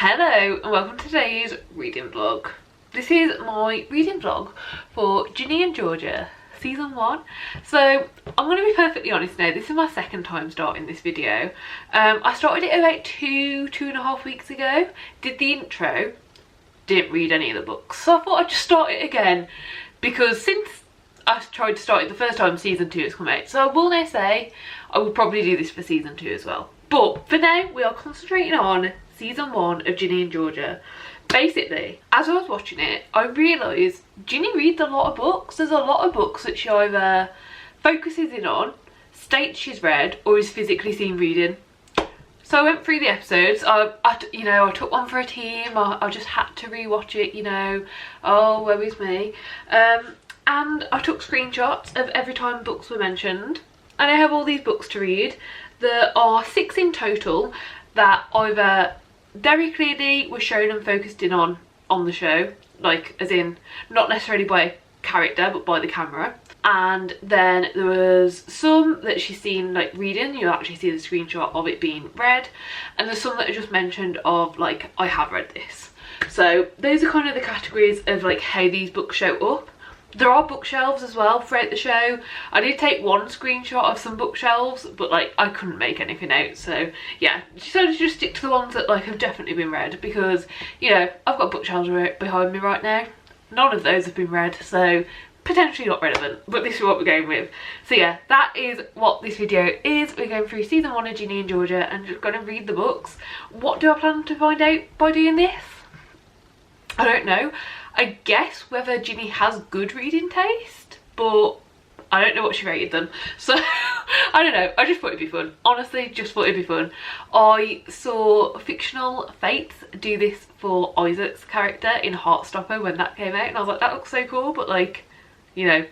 Hello and welcome to today's reading vlog. This is my reading vlog for Ginny and Georgia season 1. So I'm going to be perfectly honest now, this is my second time starting this video. I started it about two and a half weeks ago, did the intro, didn't read any of the books. So I thought I'd just start it again because since I tried to start it the first time season 2 has come out. So I will now say I will probably do this for season 2 as well. But for now we are concentrating on season 1 of Ginny and Georgia. Basically, as I was watching it, I realised Ginny reads a lot of books. There's a lot of books that she either focuses in on, states she's read, or is physically seen reading. So I went through the episodes. I took one for a team. I just had to rewatch it, you know. Oh, woe is me. And I took screenshots of every time books were mentioned. And I have all these books to read. There are 6 in total that either very clearly was shown and focused in on the show, like as in not necessarily by a character but by the camera, and then there was some that she's seen like reading, you actually see the screenshot of it being read, and there's some that are just mentioned of like, I have read this. So those are kind of the categories of like how these books show up. There are bookshelves as well throughout the show. I did take one screenshot of some bookshelves, but like I couldn't make anything out. So yeah, decided to just stick to the ones that like have definitely been read, because you know I've got bookshelves behind me right now. None of those have been read, so potentially not relevant. But this is what we're going with. So yeah, that is what this video is. We're going through season 1 of Ginny and Georgia and just going to read the books. What do I plan to find out by doing this? I don't know. I guess whether Ginny has good reading taste, but I don't know what she rated them. So I don't know. I just thought it'd be fun. Honestly, just thought it'd be fun. I saw Fictional Fates do this for Isaac's character in Heartstopper when that came out, and I was like, that looks so cool, but like, you know,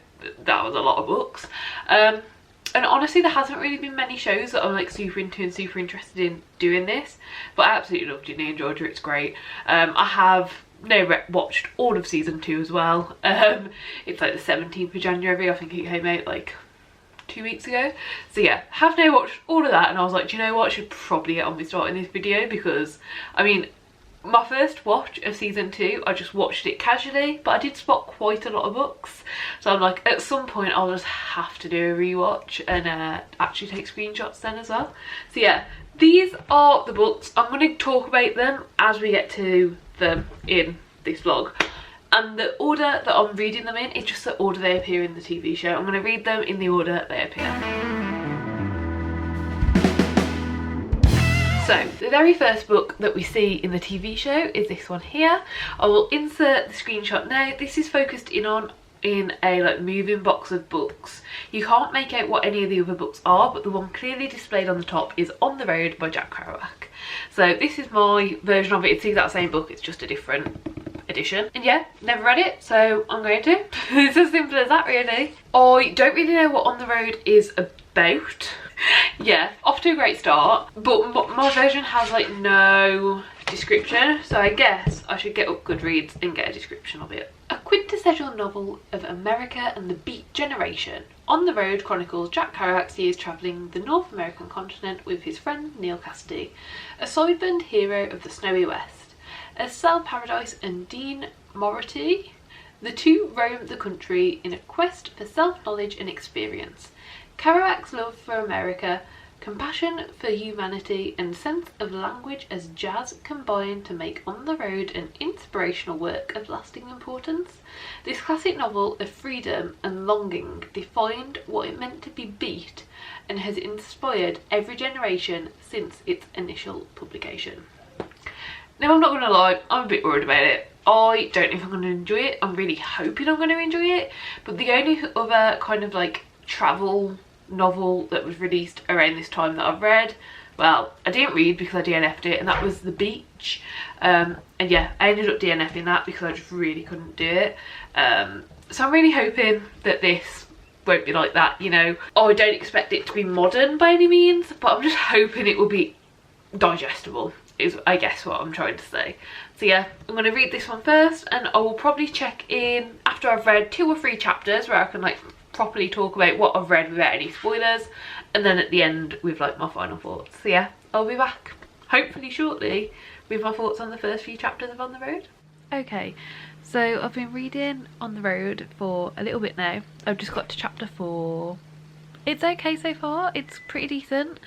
that was a lot of books. And honestly, there hasn't really been many shows that I'm like super into and super interested in doing this, but I absolutely love Ginny and Georgia. It's great. I have watched all of season 2 as well. It's like the 17th of January, I think it came out like 2 weeks ago. So yeah, have now watched all of that, and I was like, do you know what, I should probably get on with starting this video, because I mean, my first watch of season 2, I just watched it casually, but I did spot quite a lot of books, so I'm like, at some point I'll just have to do a rewatch and actually take screenshots then as well. So yeah, these are the books. I'm going to talk about them as we get to them in this vlog, and the order that I'm reading them in is just the order they appear in the TV show. I'm going to read them in the order they appear. So the very first book that we see in the TV show is this one here. I will insert the screenshot now. This is focused in on a like moving box of books. You can't make out what any of the other books are, but the one clearly displayed on the top is On the Road by Jack Kerouac. So this is my version of it. It's the exact same book, it's just a different edition. And yeah, never read it, so I'm going to. It's as simple as that really. I don't really know what On the Road is about. Yeah, off to a great start, but my version has like no description, so I guess I should get up Goodreads and get a description of it. A quintessential novel of America and the Beat Generation, On the Road chronicles Jack Kerouac's years travelling the North American continent with his friend Neil Cassidy, a soybound hero of the snowy West. As Sal Paradise and Dean Moriarty, the two roam the country in a quest for self-knowledge and experience. Kerouac's love for America, compassion for humanity, and sense of language as jazz combine to make On the Road an inspirational work of lasting importance. This classic novel of freedom and longing defined what it meant to be beat and has inspired every generation since its initial publication. Now, I'm not going to lie, I'm a bit worried about it. I don't know if I'm going to enjoy it. I'm really hoping I'm going to enjoy it, but the only other kind of like travel novel that was released around this time that I've read, well, I didn't read because I DNF'd it, and that was The Beach. And yeah, I ended up DNFing that because I just really couldn't do it. So I'm really hoping that this won't be like that, you know. I don't expect it to be modern by any means, but I'm just hoping it will be digestible, is I guess what I'm trying to say. So yeah, I'm going to read this one first, and I will probably check in after I've read 2 or 3 chapters where I can like properly talk about what I've read without any spoilers, and then at the end with like my final thoughts. So yeah, I'll be back hopefully shortly with my thoughts on the first few chapters of On the Road. Okay, so I've been reading On the Road for a little bit now. I've just got to chapter 4. It's okay so far, it's pretty decent.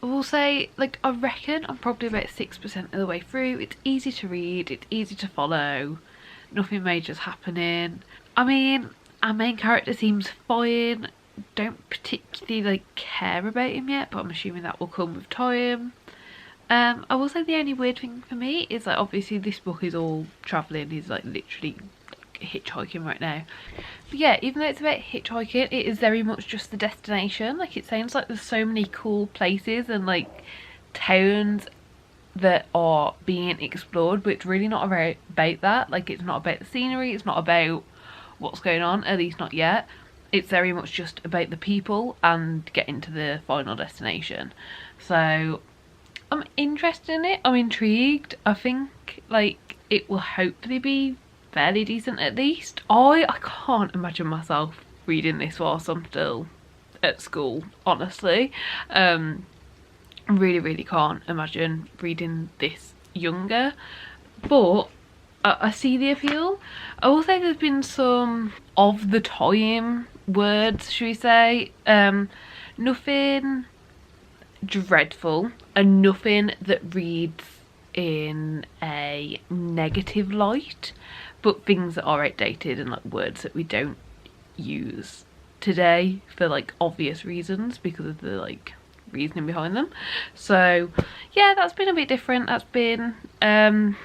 I will say, like, I reckon I'm probably about 6% of the way through. It's easy to read, it's easy to follow, nothing major's happening. I mean, our main character seems fine, don't particularly like care about him yet, but I'm assuming that will come with time. I will say the only weird thing for me is like, obviously this book is all travelling, he's like literally hitchhiking right now, but yeah, even though it's about hitchhiking, it is very much just the destination. Like, it sounds like there's so many cool places and like towns that are being explored, but it's really not about that. Like, it's not about the scenery, it's not about what's going on, at least not yet. It's very much just about the people and getting to the final destination. So I'm interested in it, I'm intrigued. I think like it will hopefully be fairly decent at least. I can't imagine myself reading this whilst I'm still at school, honestly. Really can't imagine reading this younger, but I see the appeal. I will say there's been some of the time words, should we say, nothing dreadful and nothing that reads in a negative light, but things that are outdated and like words that we don't use today for like obvious reasons because of the like reasoning behind them. So yeah, that's been a bit different. That's been I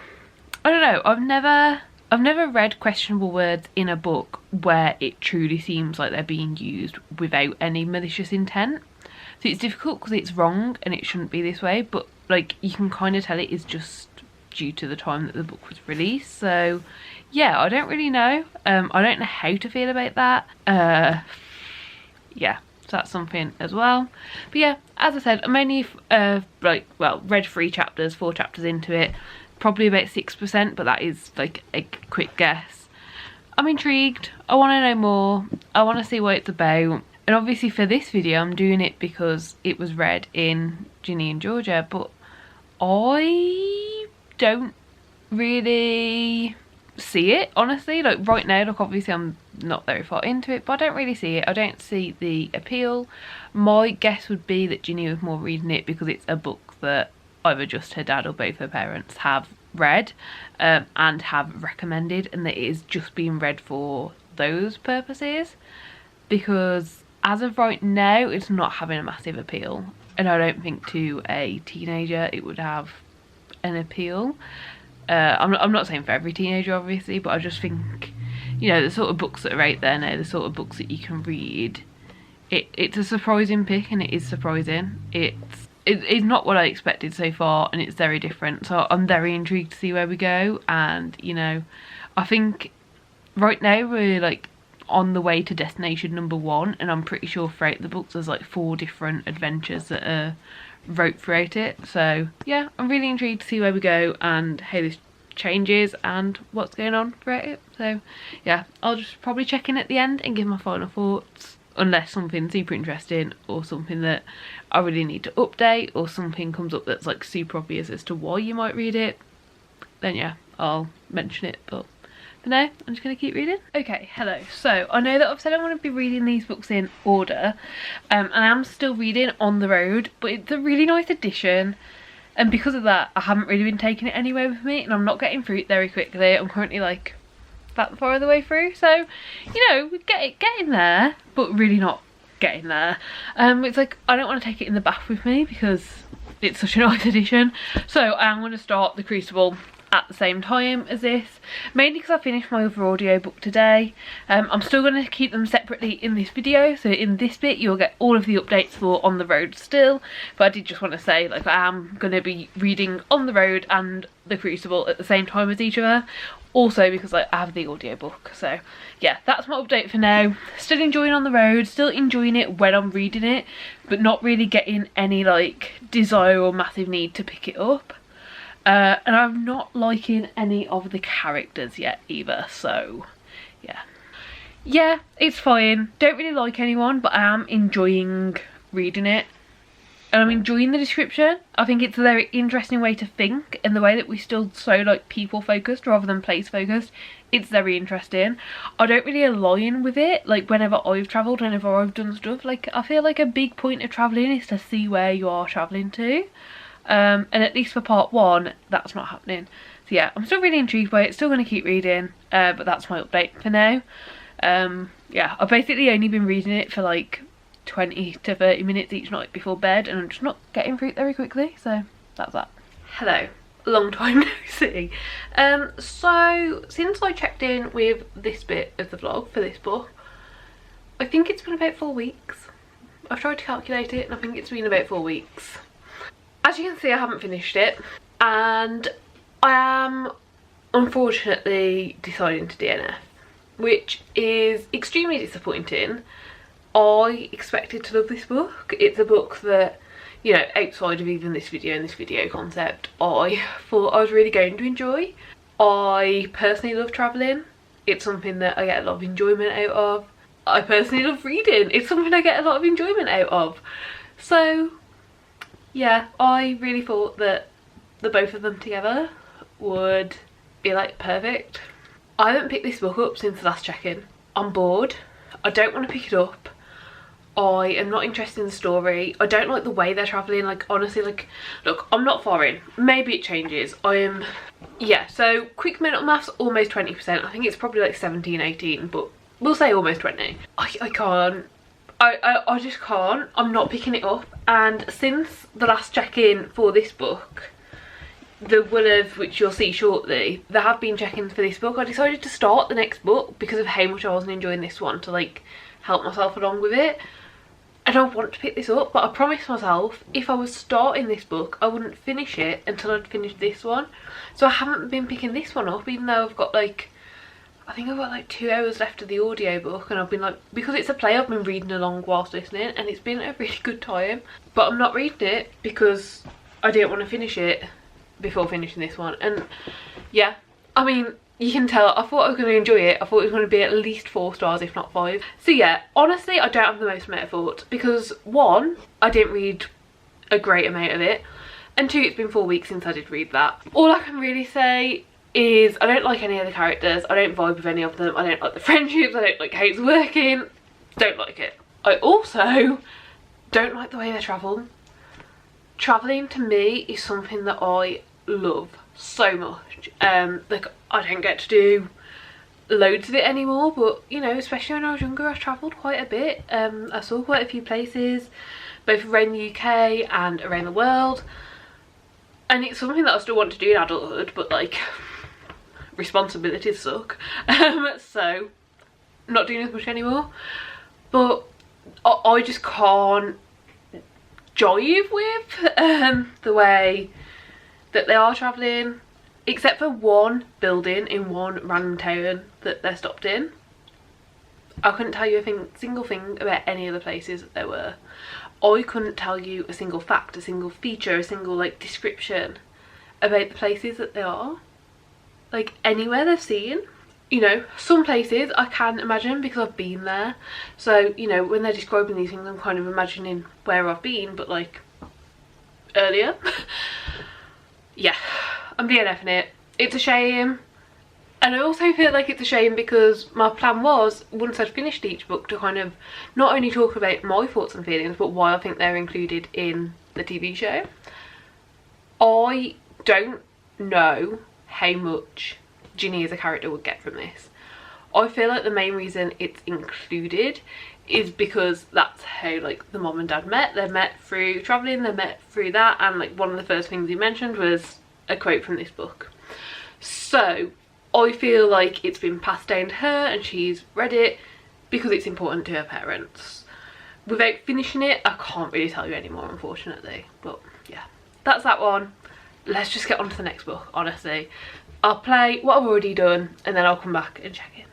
don't know, I've never read questionable words in a book where it truly seems like they're being used without any malicious intent. So it's difficult because it's wrong and it shouldn't be this way, but like you can kind of tell it is just due to the time that the book was released. So yeah, I don't really know. I don't know how to feel about that. Yeah, so that's something as well. But yeah, as I said, I'm only read 4 chapters into it, probably about 6%, but that is like a quick guess. I'm intrigued, I want to know more, I want to see what it's about. And obviously for this video I'm doing it because it was read in Ginny and Georgia, but I don't really see it, honestly. Like right now, like obviously I'm not very far into it, but I don't really see it. I don't see the appeal. My guess would be that Ginny was more reading it because it's a book that either just her dad or both her parents have read and have recommended, and that it is just being read for those purposes, because as of right now it's not having a massive appeal, and I don't think to a teenager it would have an appeal. I'm not saying for every teenager obviously, but I just think, you know, the sort of books that are out there now, the sort of books that you can read, it's a surprising pick, and it is surprising. It's not what I expected so far, and it's very different, so I'm very intrigued to see where we go. And you know, I think right now we're like on the way to destination number 1, and I'm pretty sure throughout the books there's like 4 different adventures that are wrote throughout it. So yeah, I'm really intrigued to see where we go and how this changes and what's going on throughout it. So yeah, I'll just probably check in at the end and give my final thoughts, unless something super interesting or something that I really need to update or something comes up that's like super obvious as to why you might read it, then yeah, I'll mention it. But for now, I'm just going to keep reading. Okay, hello. So I know that I've said I want to be reading these books in order, and I am still reading On the Road, but it's a really nice edition, and because of that I haven't really been taking it anywhere with me, and I'm not getting through it very quickly. I'm currently like that far of the way through, so you know, we getting there, but really not getting there. It's like I don't want to take it in the bath with me because it's such a nice edition, so I am going to start the Crucible at the same time as this, mainly because I finished my other audiobook today. I'm still going to keep them separately in this video, so in this bit you'll get all of the updates for On the Road still, but I did just want to say, like, I am going to be reading On the Road and the Crucible at the same time as each other, also because like, I have the audiobook. So yeah, that's my update for now. Still enjoying On the Road, still enjoying it when I'm reading it, but not really getting any like desire or massive need to pick it up. And I'm not liking any of the characters yet either, so yeah, it's fine. Don't really like anyone, but I am enjoying reading it. and I'm enjoying the description. I think it's a very interesting way to think, and the way that we're still so like people focused rather than place focused, it's very interesting. I don't really align with it, like whenever I've travelled, whenever I've done stuff, like I feel like a big point of travelling is to see where you are travelling to, and at least for part 1 that's not happening. So yeah, I'm still really intrigued by it, still going to keep reading, but that's my update for now. Yeah, I've basically only been reading it for like 20 to 30 minutes each night before bed, and I'm just not getting through it very quickly, so that's that. Hello, long time no see. So since I checked in with this bit of the vlog for this book, I think it's been about 4 weeks. I've tried to calculate it and I think it's been about 4 weeks. As you can see, I haven't finished it, and I am unfortunately deciding to DNF, which is extremely disappointing. I expected to love this book. It's a book that, you know, outside of even this video and this video concept, I thought I was really going to enjoy. I personally love travelling. It's something that I get a lot of enjoyment out of. I personally love reading. It's something I get a lot of enjoyment out of. So yeah, I really thought that the both of them together would be like perfect. I haven't picked this book up since the last check-in. I'm bored. I don't want to pick it up. I am not interested in the story. I don't like the way they're travelling. Like honestly, like look, I'm not foreign. Maybe it changes. I am, yeah, so quick mental maths, almost 20%. I think it's probably like 17, 18, but we'll say almost 20. I can't. I just can't. I'm not picking it up. And since the last check-in for this book, the one of which you'll see shortly, there have been check-ins for this book, I decided to start the next book because of how much I wasn't enjoying this one, to like help myself along with it. I don't want to pick this up, but I promised myself if I was starting this book I wouldn't finish it until I'd finished this one. So I haven't been picking this one up, even though I've got like, I think I've got like 2 hours left of the audiobook, and I've been like, because it's a play, I've been reading along whilst listening, and it's been a really good time. But I'm not reading it because I didn't want to finish it before finishing this one. And yeah, I mean, you can tell I thought I was going to enjoy it. I thought it was going to be at least 4 stars, if not 5. So yeah, honestly I don't have the most amount of thoughts, because 1, I didn't read a great amount of it, and 2, it's been 4 weeks since I did read that. All I can really say is I don't like any of the characters. I don't vibe with any of them. I don't like the friendships. I don't like how it's working. Don't like it. I also don't like the way they travel. Travelling to me is something that I love so much. Like I don't get to do loads of it anymore, but you know, especially when I was younger, I travelled quite a bit. I saw quite a few places, both around the UK and around the world, and it's something that I still want to do in adulthood, but like responsibilities suck. So not doing as much anymore. But I just can't jive with the way that they are travelling, except for one building in one random town that they're stopped in. I couldn't tell you a single thing about any of the places that there were. I couldn't tell you a single fact, a single feature, a single like description about the places that they are. Like anywhere they've seen. You know, some places I can imagine because I've been there. So, you know, when they're describing these things, I'm kind of imagining where I've been, but like earlier. Yeah, I'm DNFing it. It's a shame. And I also feel like it's a shame because my plan was, once I'd finished each book, to kind of not only talk about my thoughts and feelings, but why I think they're included in the TV show. I don't know how much Ginny as a character would get from this. I feel like the main reason it's included is because that's how like the mom and dad met. They met through travelling, they met through that, and like one of the first things he mentioned was a quote from this book. So I feel like it's been passed down to her and she's read it because it's important to her parents. Without finishing it, I can't really tell you anymore, unfortunately. But yeah, that's that one. Let's just get on to the next book, honestly. I'll play what I've already done and then I'll come back and check in.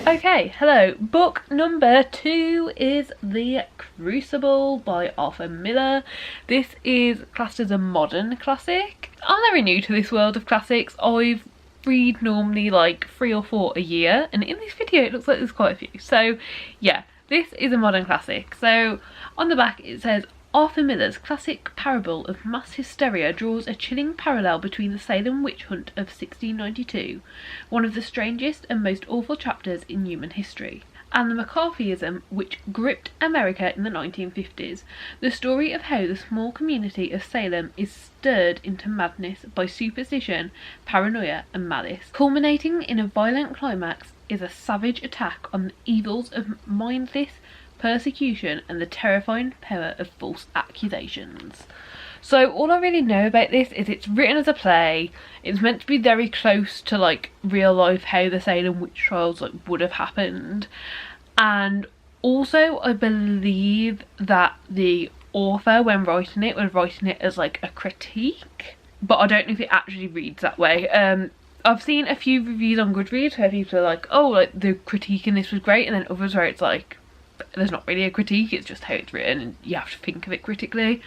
Okay, hello. Book number 2 is The Crucible by Arthur Miller. This is classed as a modern classic. I'm very new to this world of classics. I read normally like 3 or 4 a year, and in this video it looks like there's quite a few. So yeah, This is a modern classic. So on the back it says, Arthur Miller's classic parable of mass hysteria draws a chilling parallel between the Salem witch hunt of 1692, one of the strangest and most awful chapters in human history, and the McCarthyism which gripped America in the 1950s, the story of how the small community of Salem is stirred into madness by superstition, paranoia and malice. Culminating in a violent climax is a savage attack on the evils of mindless persecution and the terrifying power of false accusations. So all I really know about this is it's written as a play. It's meant to be very close to like real life, how the Salem witch trials like would have happened, and also I believe that the author, when writing it, was writing it as like a critique, but I don't know if it actually reads that way. I've seen a few reviews on Goodreads where people are like, oh, like the critique in this was great, and then others where it's like there's not really a critique, it's just how it's written and you have to think of it critically.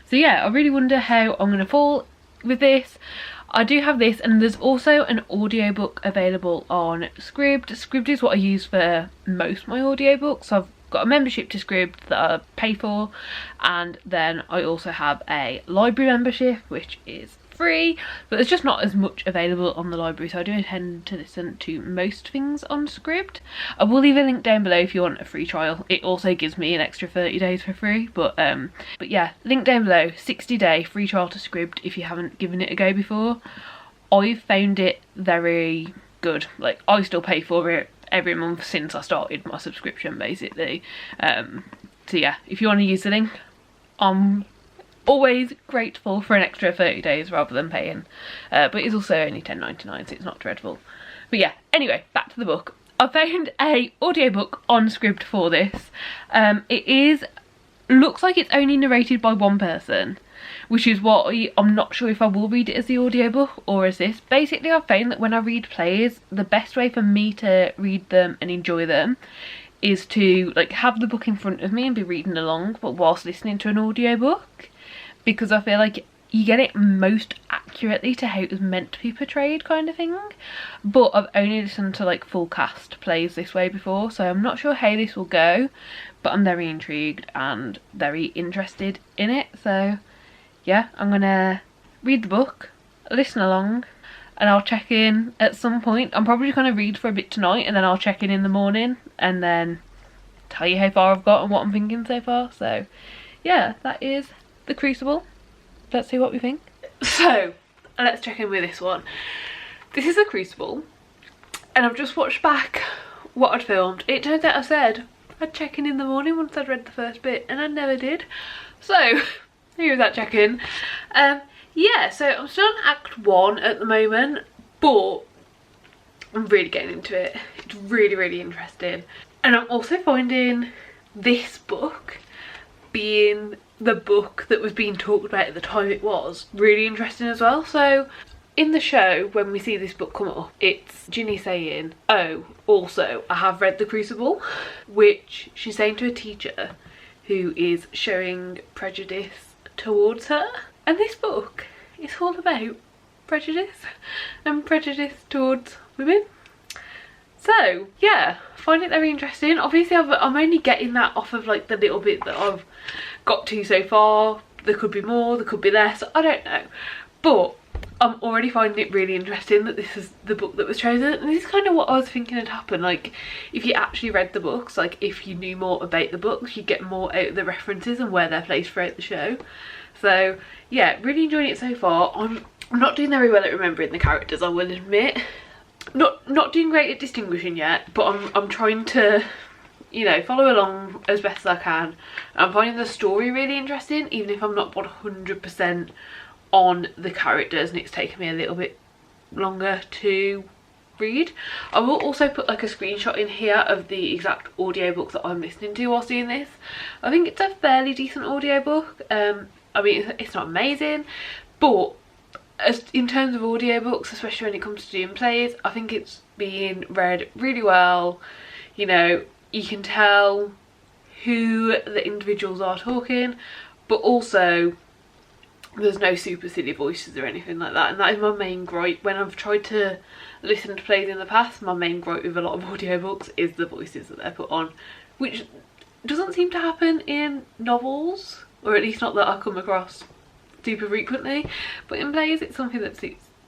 So yeah, I really wonder how I'm going to fall with this. I do have this, and there's also an audiobook available on Scribd. Scribd is what I use for most of my audiobooks. I've got a membership to Scribd that I pay for, and then I also have a library membership which is free, but there's just not as much available on the library, so I do intend to listen to most things on Scribd. I will leave a link down below if you want a free trial. It also gives me an extra 30 days for free, but yeah, link down below, 60-day free trial to Scribd if you haven't given it a go before. I've found it very good. Like, I still pay for it every month since I started my subscription, basically. So yeah, if you want to use the link, always grateful for an extra 30 days rather than paying, but it's also only £10.99, so it's not dreadful. But yeah, anyway, back to the book. I found a audiobook on Scribd for this. Looks like it's only narrated by one person, which is what I'm not sure if I will read it as the audiobook or as this. Basically, I've found that when I read plays, the best way for me to read them and enjoy them is to like have the book in front of me and be reading along, but whilst listening to an audiobook, because I feel like you get it most accurately to how it was meant to be portrayed, kind of thing. But I've only listened to like full cast plays this way before, so I'm not sure how this will go, but I'm very intrigued and very interested in it. So yeah, I'm gonna read the book, listen along, and I'll check in at some point. I'm probably gonna read for a bit tonight, and then I'll check in the morning and then tell you how far I've got and what I'm thinking so far. So yeah, that is The Crucible. Let's see what we think. So let's check in with this one. This is The Crucible, and I've just watched back what I'd filmed. It turns out I said I'd check in the morning once I'd read the first bit, and I never did. So here's that check in. Yeah, so I'm still on Act 1 at the moment, but I'm really getting into it. It's really, really interesting. And I'm also finding this book, being the book that was being talked about at the time it was, really interesting as well. So in the show, when we see this book come up, it's Ginny saying, oh, also I have read The Crucible, which she's saying to a teacher who is showing prejudice towards her. And this book is all about prejudice and prejudice towards women. So yeah, I find it very interesting. Obviously I'm only getting that off of like the little bit that I've got to so far. There could be more, there could be less, I don't know, but I'm already finding it really interesting that this is the book that was chosen. And this is kind of what I was thinking had happened, like if you actually read the books, like if you knew more about the books, you'd get more out of the references and where they're placed throughout the show. So yeah, really enjoying it so far. I'm not doing very well at remembering the characters, I will admit. Not doing great at distinguishing yet, but I'm trying to, you know, follow along as best as I can. I'm finding the story really interesting, even if I'm not 100% on the characters, and it's taken me a little bit longer to read. I will also put like a screenshot in here of the exact audiobook that I'm listening to whilst doing this. I think it's a fairly decent audiobook. I mean, it's not amazing, but as in terms of audiobooks, especially when it comes to doing plays, I think it's being read really well. You know, you can tell who the individuals are talking, but also there's no super silly voices or anything like that, and that is my main gripe when I've tried to listen to plays in the past. My main gripe with a lot of audiobooks is the voices that they're put on, which doesn't seem to happen in novels, or at least not that I come across super frequently, but in plays it's something that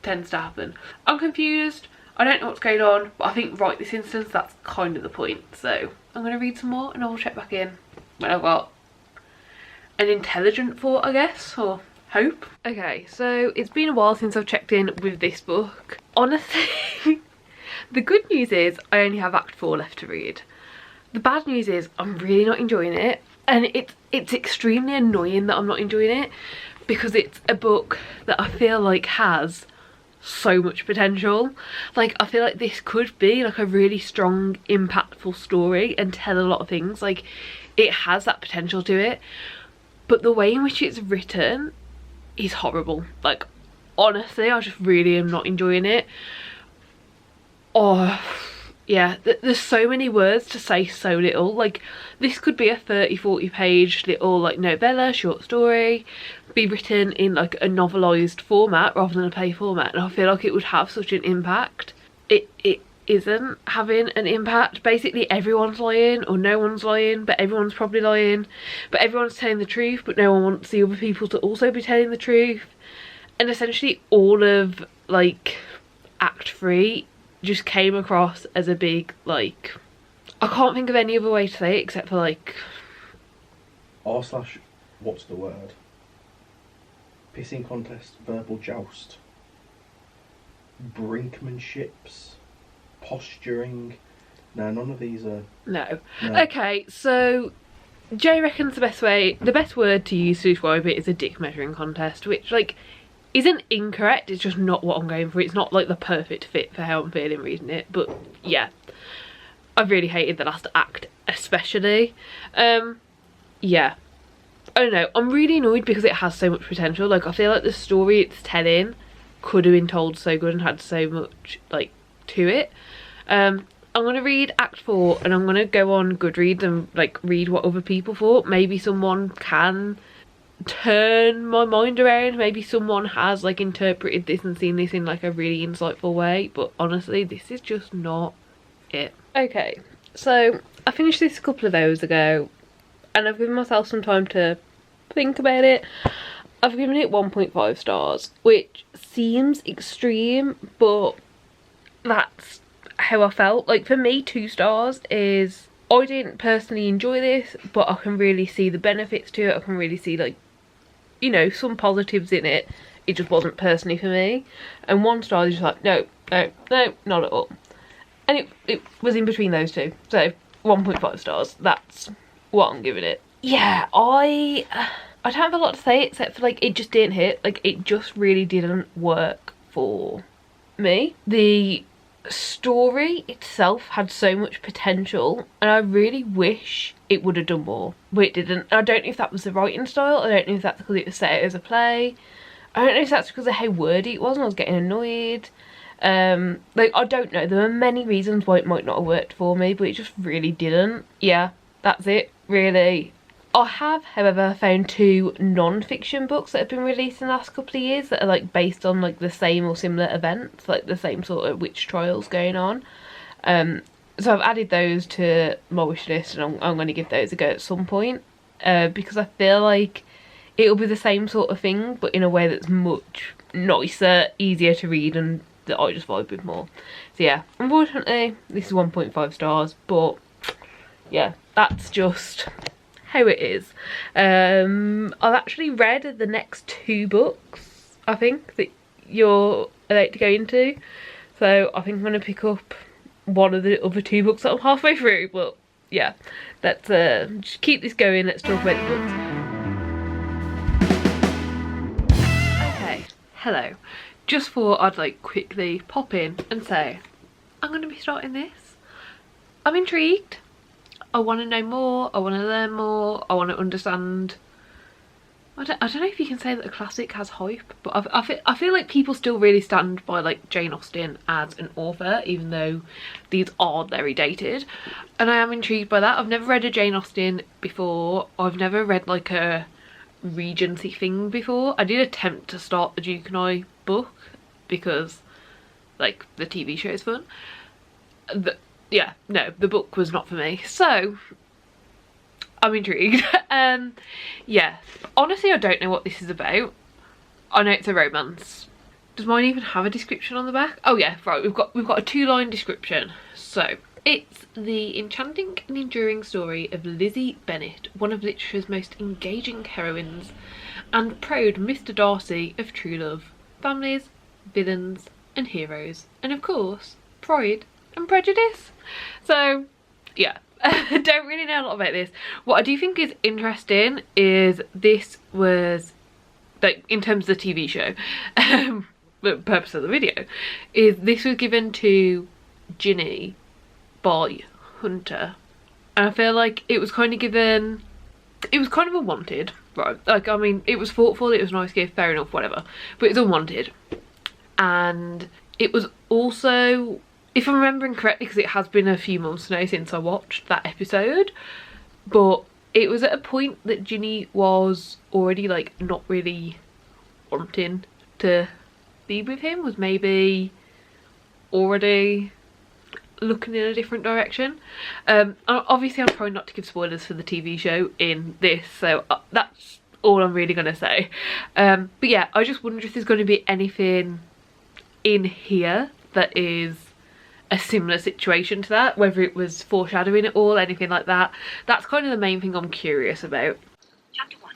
tends to happen. I'm confused, I don't know what's going on, but I think right this instance that's kind of the point. So I'm going to read some more and I'll check back in when I've got an intelligent thought, I guess, or hope. Okay, so it's been a while since I've checked in with this book. Honestly, the good news is I only have Act 4 left to read. The bad news is I'm really not enjoying it, and it's extremely annoying that I'm not enjoying it, because it's a book that I feel like has so much potential. Like, I feel like this could be like a really strong, impactful story and tell a lot of things. Like, it has that potential to it, but the way in which it's written is horrible. Like, honestly, I just really am not enjoying it. Oh yeah, there's so many words to say so little. Like, this could be a 30-40 page little like novella, short story, be written in like a novelised format rather than a play format, and I feel like it would have such an impact. It isn't having an impact. Basically everyone's lying, or no one's lying but everyone's probably lying, but everyone's telling the truth but no one wants the other people to also be telling the truth. And essentially all of like Act 3 just came across as a big, like, I can't think of any other way to say it except for like r/, what's the word? Pissing contest, verbal joust, brinkmanships, posturing. No, none of these are. No. Okay, so Jay reckons the best word to use to describe it is a dick measuring contest, which like isn't incorrect, it's just not what I'm going for. It's not like the perfect fit for how I'm feeling reading it, but yeah, I've really hated the last act especially. Yeah, I don't know, I'm really annoyed because it has so much potential. Like, I feel like the story it's telling could have been told so good and had so much like to it. I'm gonna read Act 4 and I'm gonna go on Goodreads and like read what other people thought. Maybe someone can turn my mind around, maybe someone has like interpreted this and seen this in like a really insightful way, but honestly this is just not it. Okay, so I finished this a couple of hours ago and I've given myself some time to think about it. I've given it 1.5 stars, which seems extreme, but that's how I felt. Like, for me 2 stars is I didn't personally enjoy this, but I can really see the benefits to it. I can really see, like, you know, some positives in it. It just wasn't personally for me. And 1 star is just like, no, not at all. And it was in between those two. So 1.5 stars. That's what I'm giving it. Yeah, I don't have a lot to say except for like it just didn't hit. Like, it just really didn't work for me. The story itself had so much potential and I really wish it would have done more, but it didn't. I don't know if that was the writing style, I don't know if that's because it was set out as a play, I don't know if that's because of how wordy it was and I was getting annoyed. Like, I don't know, there are many reasons why it might not have worked for me, but it just really didn't. Yeah, that's it really. I have, however, found 2 non-fiction books that have been released in the last couple of years that are like based on like the same or similar events, like the same sort of witch trials going on. So I've added those to my wish list and I'm going to give those a go at some point, because I feel like it'll be the same sort of thing but in a way that's much nicer, easier to read, and that I just vibe with more. So yeah, unfortunately this is 1.5 stars, but yeah, that's just how it is. I've actually read the next 2 books I think that you're allowed to go into, so I think I'm going to pick up one of the other 2 books that I'm halfway through. But yeah, let's just keep this going, let's talk about the books. Okay, hello. Just thought I'd like quickly pop in and say I'm going to be starting this. I'm intrigued. I want to know more, I want to learn more, I want to understand. I don't know if you can say that a classic has hype, but I feel like people still really stand by like Jane Austen as an author, even though these are very dated, and I am intrigued by that. I've never read a Jane Austen before, I've never read like a Regency thing before. I did attempt to start the Duke and I book because like the TV show is fun. Yeah, no, the book was not for me. So I'm intrigued. Yeah, honestly I don't know what this is about. I know it's a romance. Does mine even have a description on the back? Oh yeah, right, we've got a 2-line description. So it's the enchanting and enduring story of Lizzie Bennet, one of literature's most engaging heroines, and proud Mr. Darcy of true love, families, villains and heroes, and of course Pride and Prejudice. So yeah, I don't really know a lot about this. What I do think is interesting is this was, like, in terms of the TV show, the purpose of the video, is this was given to Ginny by Hunter, and I feel like it was kind of given, it was kind of unwanted, right? Like, I mean, it was thoughtful, it was a nice gift, fair enough, whatever, but it's unwanted. And it was also, if I'm remembering correctly, because it has been a few months now since I watched that episode, but it was at a point that Ginny was already, like, not really wanting to be with him, was maybe already looking in a different direction. Obviously I'm trying not to give spoilers for the TV show in this, so that's all I'm really gonna say. But yeah, I just wonder if there's going to be anything in here that is a similar situation to that, whether it was foreshadowing it all, anything like that. That's kind of the main thing I'm curious about. Chapter 1.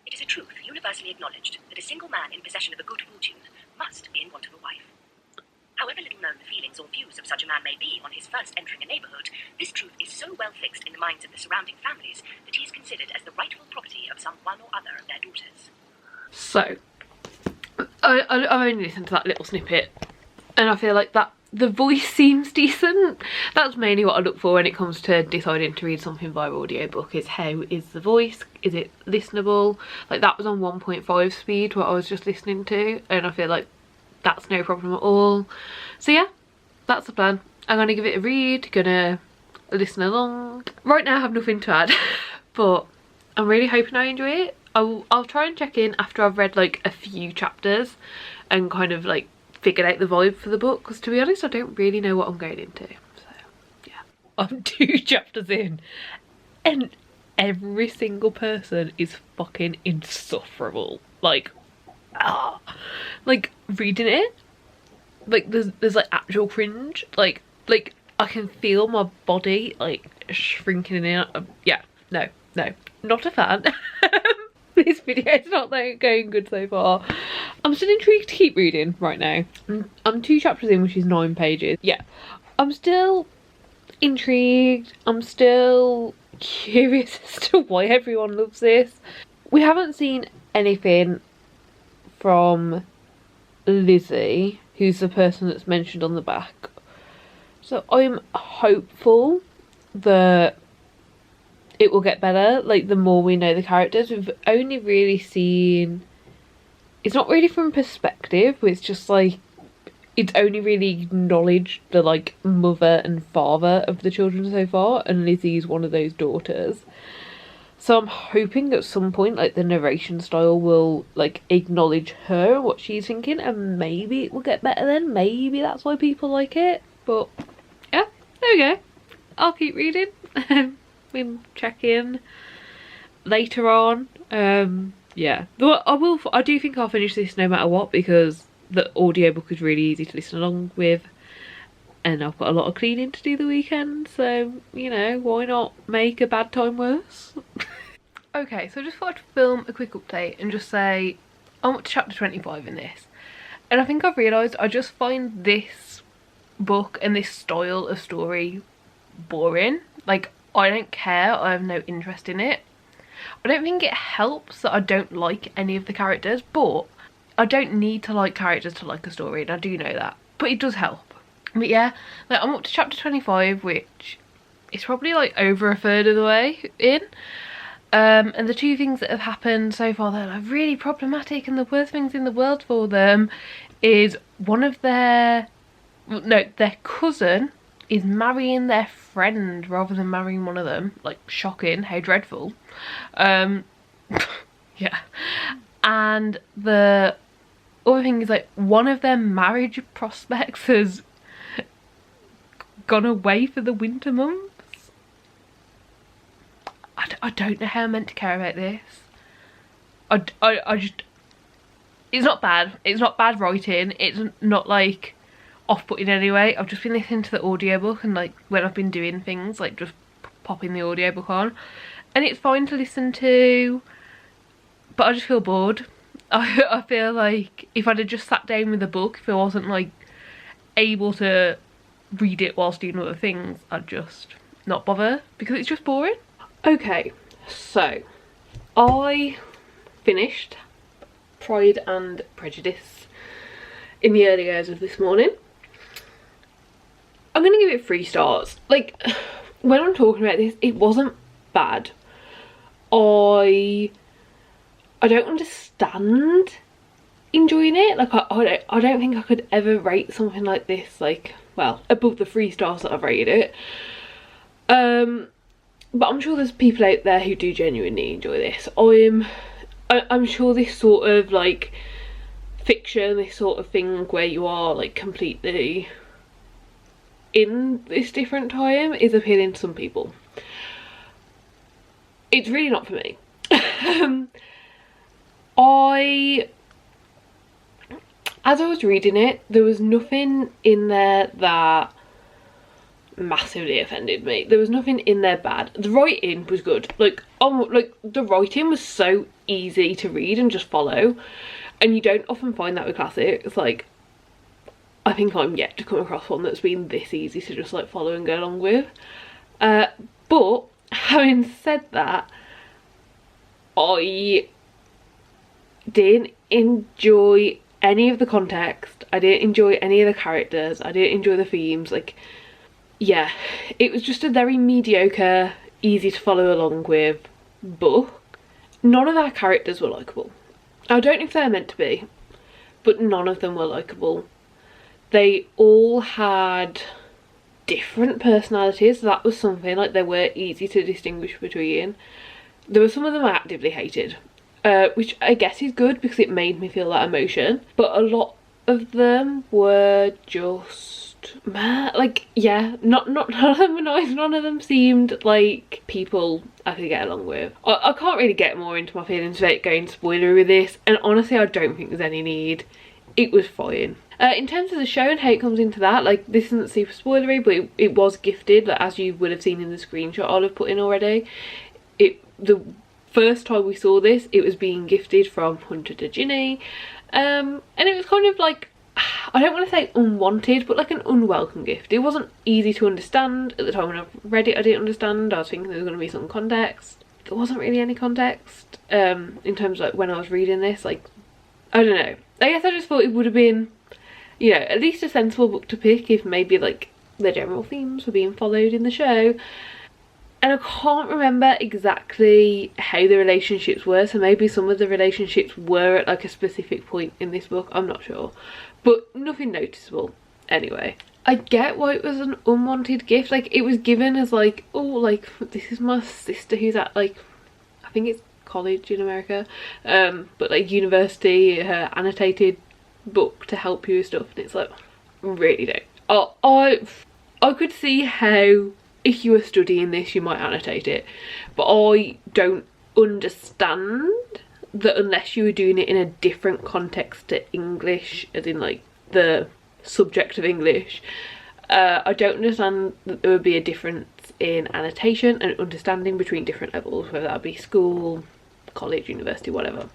It is a truth universally acknowledged that a single man in possession of a good fortune must be in want of a wife. However little known the feelings or views of such a man may be on his first entering a neighbourhood, this truth is so well fixed in the minds of the surrounding families that he is considered as the rightful property of some one or other of their daughters. So, I've only listened to that little snippet, and I feel like that the voice seems decent. That's mainly what I look for when it comes to deciding to read something via audiobook, is how is the voice, is it listenable? Like, that was on 1.5 speed what I was just listening to, and I feel like that's no problem at all. So yeah, that's the plan. I'm gonna give it a read, gonna listen along. Right now I have nothing to add, but I'm really hoping I enjoy it. I'll try and check in after I've read like a few chapters and kind of like figured out the vibe for the book, because to be honest I don't really know what I'm going into. So yeah, I'm 2 chapters in and every single person is fucking insufferable. Like, like reading it, like there's like actual cringe, like I can feel my body like shrinking in. Yeah, no, not a fan. This video is not going good so far. I'm still intrigued to keep reading right now. I'm 2 chapters in, which is 9 pages. Yeah, I'm still intrigued. I'm still curious as to why everyone loves this. We haven't seen anything from Lizzie, who's the person that's mentioned on the back, so I'm hopeful that it will get better, like the more we know the characters. We've only really seen, it's not really from perspective, it's just like it's only really acknowledged the like mother and father of the children so far, and Lizzie's one of those daughters. So I'm hoping at some point like the narration style will like acknowledge her, what she's thinking, and maybe it will get better then. Maybe that's why people like it. But yeah, there we go. I'll keep reading. We'll check in later on. Yeah, I do think I'll finish this no matter what, because the audiobook is really easy to listen along with, and I've got a lot of cleaning to do the weekend, so you know, why not make a bad time worse? Okay, so I just thought I'd film a quick update and just say I'm up to chapter 25 in this, and I think I've realised I just find this book and this style of story boring. Like, I don't care, I have no interest in it. I don't think it helps that I don't like any of the characters, but I don't need to like characters to like a story, and I do know that, but it does help. But yeah, like, I'm up to chapter 25, which is probably like over a third of the way in. And the 2 things that have happened so far that are really problematic and the worst things in the world for them is their cousin is marrying their friend rather than marrying one of them. Like, shocking, how dreadful. Yeah. And the other thing is like one of their marriage prospects has gone away for the winter months. I don't know how I'm meant to care about this. I just, it's not bad. It's not bad writing. It's not like off-putting anyway. I've just been listening to the audiobook, and like when I've been doing things, like just popping the audiobook on, and it's fine to listen to, but I just feel bored. I feel like if I'd have just sat down with a book, if I wasn't like able to read it whilst doing other things, I'd just not bother because it's just boring. Okay, so I finished Pride and Prejudice in the early hours of this morning. I'm gonna give it 3 stars. Like, when I'm talking about this, it wasn't bad. I don't understand enjoying it. Like, I don't think I could ever rate something like this, like, well, above the 3 stars that I've rated it. But I'm sure there's people out there who do genuinely enjoy this. I'm sure this sort of like fiction, this sort of thing where you are like completely in this different time is appealing to some people. It's really not for me. As I was reading it, there was nothing in there that massively offended me. There was nothing in there bad. The writing was good. Like the writing was so easy to read and just follow, and you don't often find that with classics. Like, I think I'm yet to come across one that's been this easy to just like follow and go along with. But having said that, I didn't enjoy any of the context. I didn't enjoy any of the characters. I didn't enjoy the themes. Like, yeah, it was just a very mediocre, easy to follow along with book. None of our characters were likeable. I don't know if they're meant to be, but none of them were likeable. They all had different personalities. That was something, like, they were easy to distinguish between. There were some of them I actively hated, which I guess is good because it made me feel that emotion, but a lot of them were just like, yeah, not none of them were nice. None of them seemed like people I could get along with. I can't really get more into my feelings without going spoilery with this, and honestly I don't think there's any need. It was fine. In terms of the show and how it comes into that, like, this isn't super spoilery, but it was gifted, like, as you would have seen in the screenshot I'll have put in already. The first time we saw this, it was being gifted from Hunter to Ginny, and it was kind of like, I don't want to say unwanted, but like an unwelcome gift. It wasn't easy to understand. At the time when I read it, I didn't understand. I was thinking there was going to be some context. There wasn't really any context in terms of like when I was reading this. Like, I don't know. I guess I just thought it would have been, you know, at least a sensible book to pick if maybe like the general themes were being followed in the show. And I can't remember exactly how the relationships were, so maybe some of the relationships were at like a specific point in this book, I'm not sure. But nothing noticeable anyway. I get why it was an unwanted gift. Like, it was given as like, oh, like, this is my sister who's at like, I think it's college in America, but like university, her annotated book to help you with stuff, and it's like, really don't. I could see how if you were studying this you might annotate it, but I don't understand that unless you were doing it in a different context to English, as in like the subject of English, I don't understand that there would be a difference in annotation and understanding between different levels, whether that be school, college, university, whatever.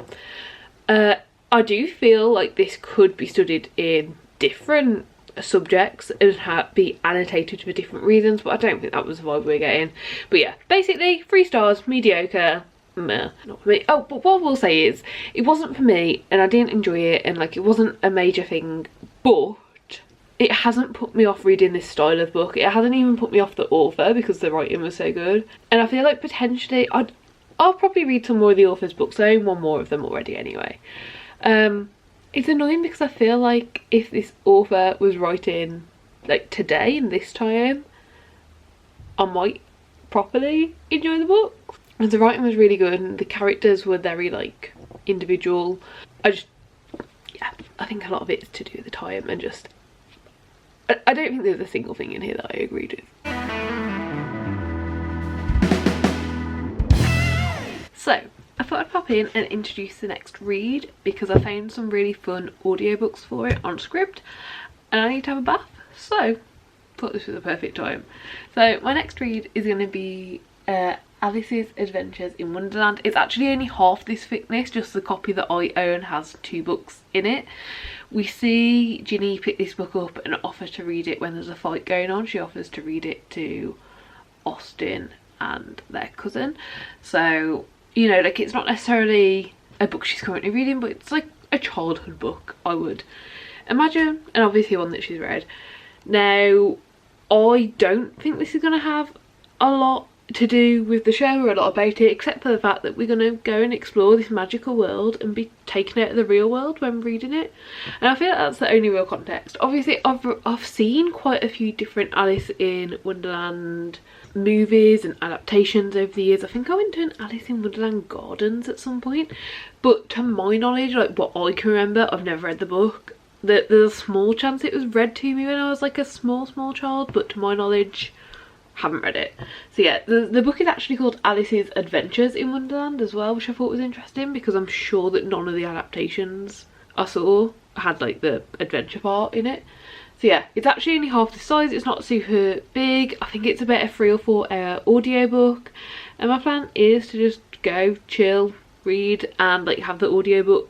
I do feel like this could be studied in different subjects and be annotated for different reasons, but I don't think that was the vibe we were getting. But yeah, basically 3 stars, mediocre, meh, not for me. Oh, but what I will say is, it wasn't for me and I didn't enjoy it, and like, it wasn't a major thing, but it hasn't put me off reading this style of book. It hasn't even put me off the author because the writing was so good, and I feel like potentially I'll probably read some more of the author's books. I own one more of them already anyway. It's annoying because I feel like if this author was writing like today in this time, I might properly enjoy the book. And the writing was really good and the characters were very like individual. Yeah, I think a lot of it is to do with the time, and just I don't think there's a single thing in here that I agreed with. So I thought I'd pop in and introduce the next read because I found some really fun audiobooks for it on Script and I need to have a bath, so I thought this was a perfect time. So my next read is going to be Alice's Adventures in Wonderland. It's actually only half this thickness, just the copy that I own has 2 books in it. We see Ginny pick this book up and offer to read it when there's a fight going on. She offers to read it to Austin and their cousin. So, you know, like, it's not necessarily a book she's currently reading, but it's like a childhood book, I would imagine, and obviously one that she's read. Now, I don't think this is going to have a lot to do with the show or a lot about it, except for the fact that we're going to go and explore this magical world and be taken out of the real world when reading it, and I feel like that's the only real context. Obviously I've seen quite a few different Alice in Wonderland movies and adaptations over the years. I think I went to an Alice in Wonderland Gardens at some point, but to my knowledge, like what I can remember, I've never read the book. There's a small chance it was read to me when I was like a small child, but to my knowledge haven't read it. So yeah, the book is actually called Alice's Adventures in Wonderland as well, which I thought was interesting because I'm sure that none of the adaptations I saw had like the adventure part in it. So yeah, it's actually only half the size, it's not super big. I think it's about a 3 or 4 hour audiobook, and my plan is to just go chill, read, and like have the audiobook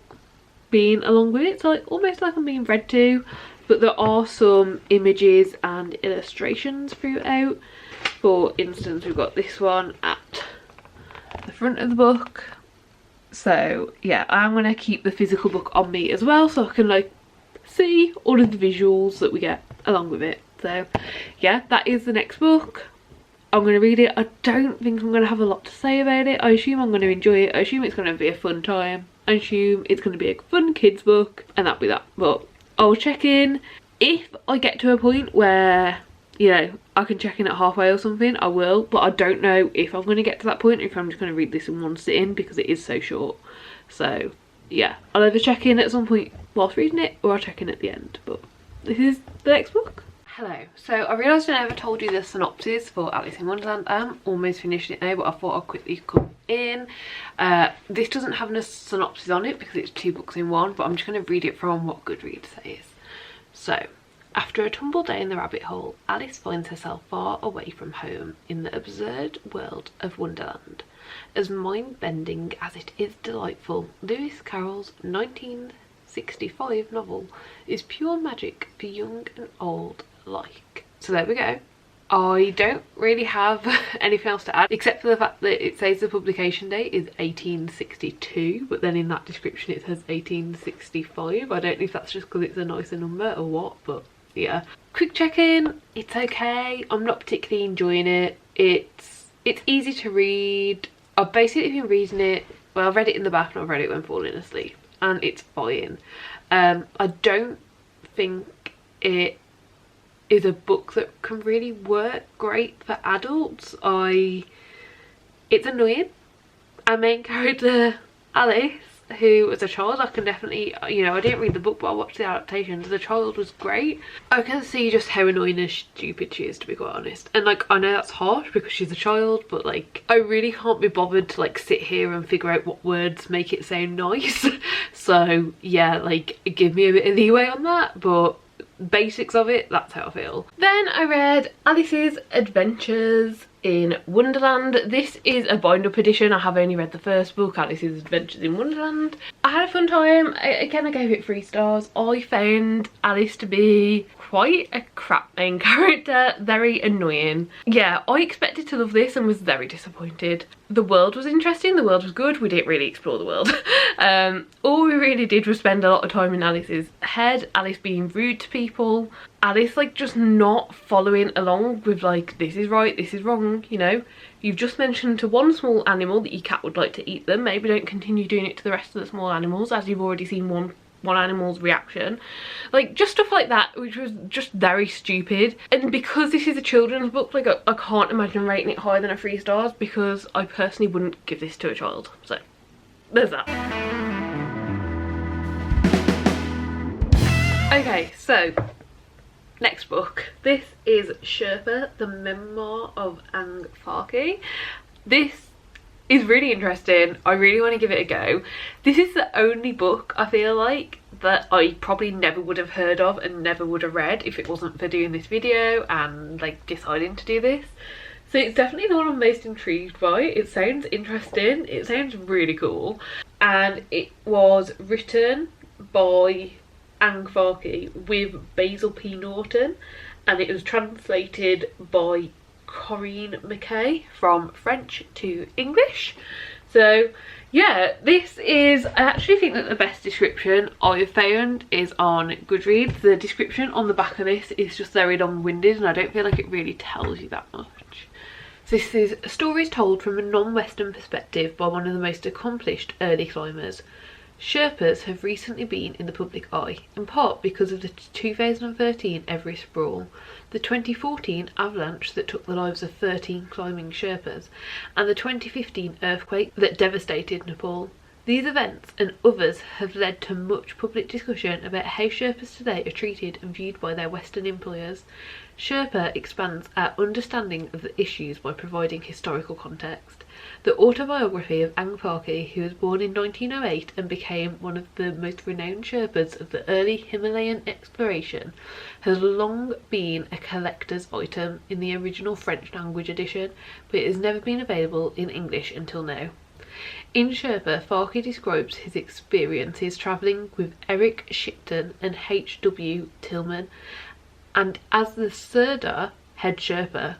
being along with it, so like almost like I'm being read to, but there are some images and illustrations throughout. For instance, we've got this one at the front of the book. So yeah, I'm going to keep the physical book on me as well, so I can like see all of the visuals that we get along with it. So yeah, that is the next book. I'm going to read it. I don't think I'm going to have a lot to say about it. I assume I'm going to enjoy it. I assume it's going to be a fun time. I assume it's going to be a fun kids book, and that'll be that. But I'll check in if I get to a point where, you know, I can check in at halfway or something, I will, but I don't know if I'm going to get to that point or if I'm just going to read this in one sitting because it is so short. So yeah, I'll either check in at some point whilst reading it or I'll check in at the end. But this is the next book. Hello, so I realised I never told you the synopsis for Alice in Wonderland. I'm almost finished it now, but I thought I'd quickly come in. This doesn't have a synopsis on it because it's 2 books in one, but I'm just going to read it from what Goodreads says. So, after a tumble down the rabbit hole, Alice finds herself far away from home in the absurd world of Wonderland. As mind-bending as it is delightful, Lewis Carroll's 1965 novel is pure magic for young and old alike. So there we go. I don't really have anything else to add except for the fact that it says the publication date is 1862, but then in that description it says 1865. I don't know if that's just because it's a nicer number or what, but yeah. Quick check-in, it's okay. I'm not particularly enjoying it. It's easy to read. I've basically been reading it, well, I've read it in the bath and I've read it when falling asleep, and it's fine. I don't think it is a book that can really work great for adults. It's annoying. Our main character, Alice, who as a child I can definitely, you know, I didn't read the book but I watched the adaptations. As a child was great. I can see just how annoying and stupid she is, to be quite honest. And like, I know that's harsh because she's a child, but like, I really can't be bothered to like sit here and figure out what words make it sound nice. So yeah, like, give me a bit of leeway on that, but basics of it, that's how I feel. Then I read Alice's Adventures in Wonderland. This is a bind-up edition. I have only read the first book, Alice's Adventures in Wonderland. I had a fun time. I gave it 3 stars. I found Alice to be quite a crap main character, very annoying. Yeah, I expected to love this and was very disappointed. The world was interesting, the world was good, we didn't really explore the world. All we really did was spend a lot of time in Alice's head, Alice being rude to people, Alice like just not following along with like, this is right, this is wrong, you know. You've just mentioned to one small animal that your cat would like to eat them, maybe don't continue doing it to the rest of the small animals as you've already seen one animal's reaction. Like, just stuff like that, which was just very stupid. And because this is a children's book, like, I can't imagine rating it higher than a 3 stars because I personally wouldn't give this to a child. So there's that. Okay, so next book. This is Sherpa, the Memoir of Tharkay. This is really interesting. I really want to give it a go. This is the only book I feel like that I probably never would have heard of and never would have read if it wasn't for doing this video and like deciding to do this. So it's definitely the one I'm most intrigued by. It sounds interesting, it sounds really cool, and it was written by Tharkay with Basil P. Norton, and it was translated by Corinne McKay from French to English. So yeah, this is, I actually think that the best description I've found is on Goodreads. The description on the back of this is just very long-winded and I don't feel like it really tells you that much. This is stories told from a non-Western perspective by one of the most accomplished early climbers. Sherpas have recently been in the public eye, in part because of the 2013 Everest sprawl, the 2014 avalanche that took the lives of 13 climbing Sherpas, and the 2015 earthquake that devastated Nepal. These events and others have led to much public discussion about how Sherpas today are treated and viewed by their Western employers. Sherpa expands our understanding of the issues by providing historical context. The autobiography of Tharkay, who was born in 1908 and became one of the most renowned Sherpas of the early Himalayan exploration, has long been a collector's item in the original French language edition, but it has never been available in English until now. In Sherpa, Tharkay describes his experiences travelling with Eric Shipton and H.W. Tillman, and as the Sirdar head Sherpa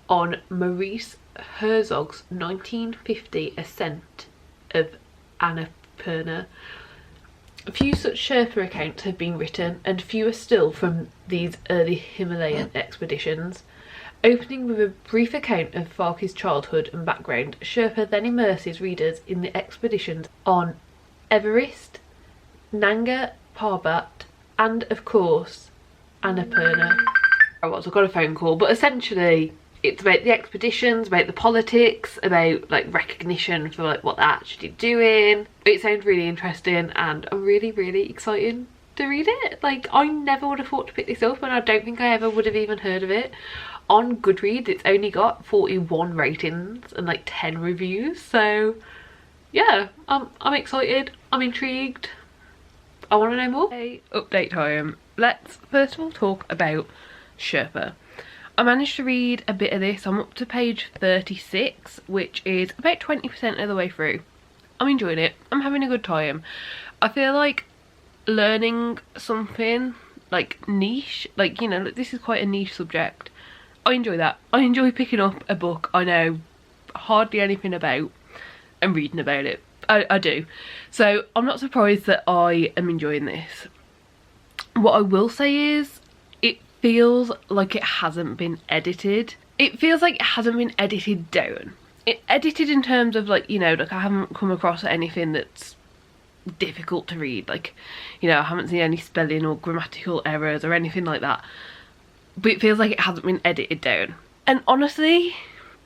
on Maurice Herzog's 1950 ascent of Annapurna. Few such Sherpa accounts have been written, and fewer still from these early Himalayan expeditions. Opening with a brief account of Tharkay's childhood and background, Sherpa then immerses readers in the expeditions on Everest, Nanga Parbat, and of course Annapurna. I've got a phone call, but essentially it's about the expeditions, about the politics, about like recognition for like what they're actually doing. It sounds really interesting and I'm really excited to read it. Like, I never would have thought to pick this up and I don't think I ever would have even heard of it. On Goodreads it's only got 41 ratings and like 10 reviews, so yeah, I'm excited, I'm intrigued, I want to know more. Okay, update time. Let's first of all talk about Sherpa. I managed to read a bit of this. I'm up to page 36, which is about 20% of the way through. I'm enjoying it. I'm having a good time. I feel like learning something like niche, like, you know, like this is quite a niche subject. I enjoy that. I enjoy picking up a book I know hardly anything about and reading about it. I do. So I'm not surprised that I am enjoying this. What I will say is it feels like it hasn't been edited. It feels like it hasn't been edited down. It edited in terms of like, you know, like I haven't come across anything that's difficult to read. Like, you know, I haven't seen any spelling or grammatical errors or anything like that. But it feels like it hasn't been edited down. And honestly,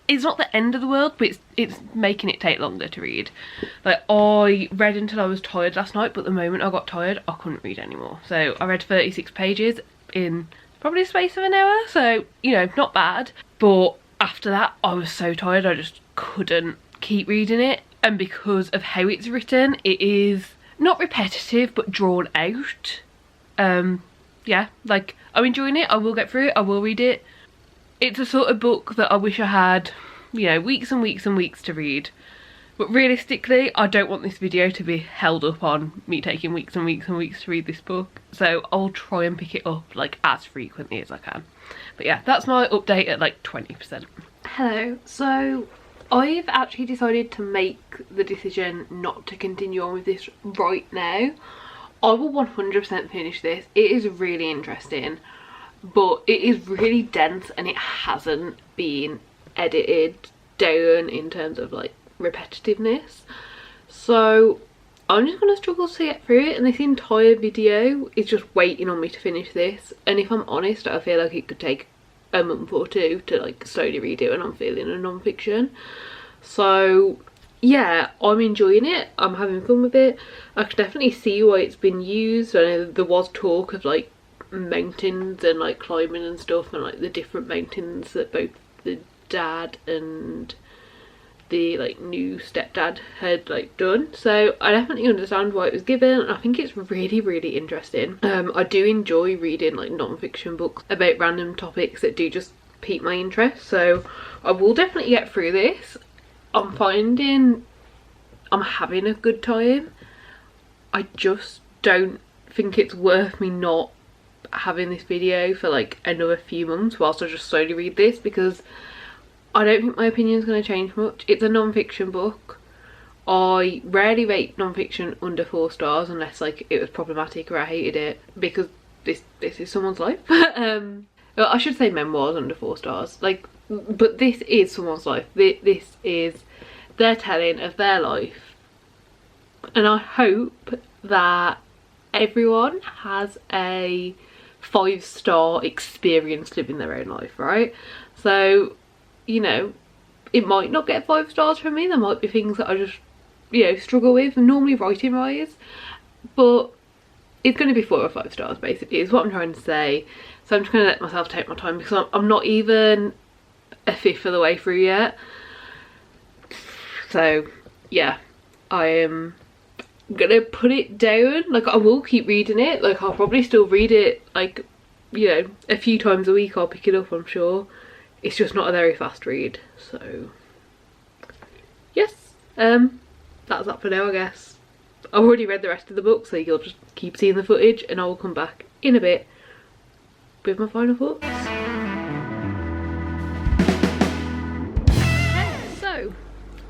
it's not the end of the world, but it's making it take longer to read. Like, I read until I was tired last night, but the moment I got tired, I couldn't read anymore. So I read 36 pages in probably the space of an hour, so, you know, not bad. But after that, I was so tired, I just couldn't keep reading it. And because of how it's written, it is not repetitive, but drawn out. Yeah, like, I'm enjoying it, I will get through it, I will read it. It's a sort of book that I wish I had, you know, weeks and weeks and weeks to read. But realistically, I don't want this video to be held up on me taking weeks and weeks and weeks to read this book. So I'll try and pick it up like as frequently as I can. But yeah, that's my update at like 20%. Hello, so I've actually decided to make the decision not to continue on with this right now. I will 100% finish this. It is really interesting, but it is really dense and it hasn't been edited down in terms of like repetitiveness. So I'm just going to struggle to get through it, and this entire video is just waiting on me to finish this. And if I'm honest, I feel like it could take a month or two to like slowly read it when I'm feeling a non-fiction. So yeah, I'm enjoying it, I'm having fun with it. I can definitely see why it's been used. I know there was talk of like mountains and like climbing and stuff, and like the different mountains that both the dad and the like new stepdad had like done. So I definitely understand why it was given, and I think it's really interesting. I do enjoy reading like non-fiction books about random topics that do just pique my interest, so I will definitely get through this. I'm finding I'm having a good time. I just don't think it's worth me not having this video for like another few months whilst I just slowly read this, because I don't think my opinion is going to change much. It's a non-fiction book. I rarely rate non-fiction under 4 stars unless like it was problematic or I hated it, because this is someone's life. Well, I should say memoirs under 4 stars, like, but this is someone's life. This is their telling of their life, and I hope that everyone has a 5-star experience living their own life, right? So, you know, it might not get 5 stars from me. There might be things that I just, you know, struggle with normally writing wise, but it's going to be 4 or 5 stars basically is what I'm trying to say. So I'm just going to let myself take my time, because I'm not even a 5th of the way through yet. So yeah, I am gonna put it down. Like, I will keep reading it, like I'll probably still read it, like, you know, a few times a week I'll pick it up, I'm sure. It's just not a very fast read. So yes, that's that for now, I guess. I've already read the rest of the book, so you'll just keep seeing the footage, and I will come back in a bit with my final thoughts. So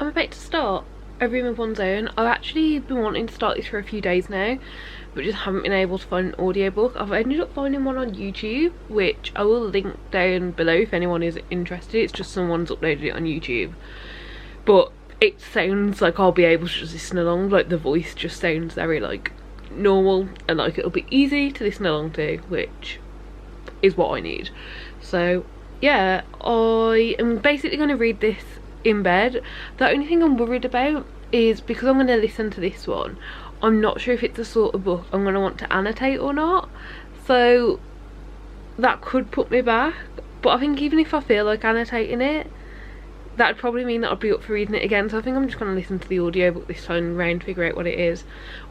I'm about to start A Room of One's Own. I've actually been wanting to start this for a few days now, but just haven't been able to find an audiobook. I've ended up finding one on YouTube, which I will link down below if anyone is interested. It's just someone's uploaded it on YouTube, but it sounds like I'll be able to just listen along. Like, the voice just sounds very like normal, and like it'll be easy to listen along to, which is what I need. So yeah, I am basically going to read this in bed. The only thing I'm worried about is, because I'm going to listen to this one, I'm not sure if it's the sort of book I'm going to want to annotate or not, so that could put me back. But I think even if I feel like annotating it, that'd probably mean that I'd be up for reading it again, so I think I'm just going to listen to the audiobook this time around, figure out what it is.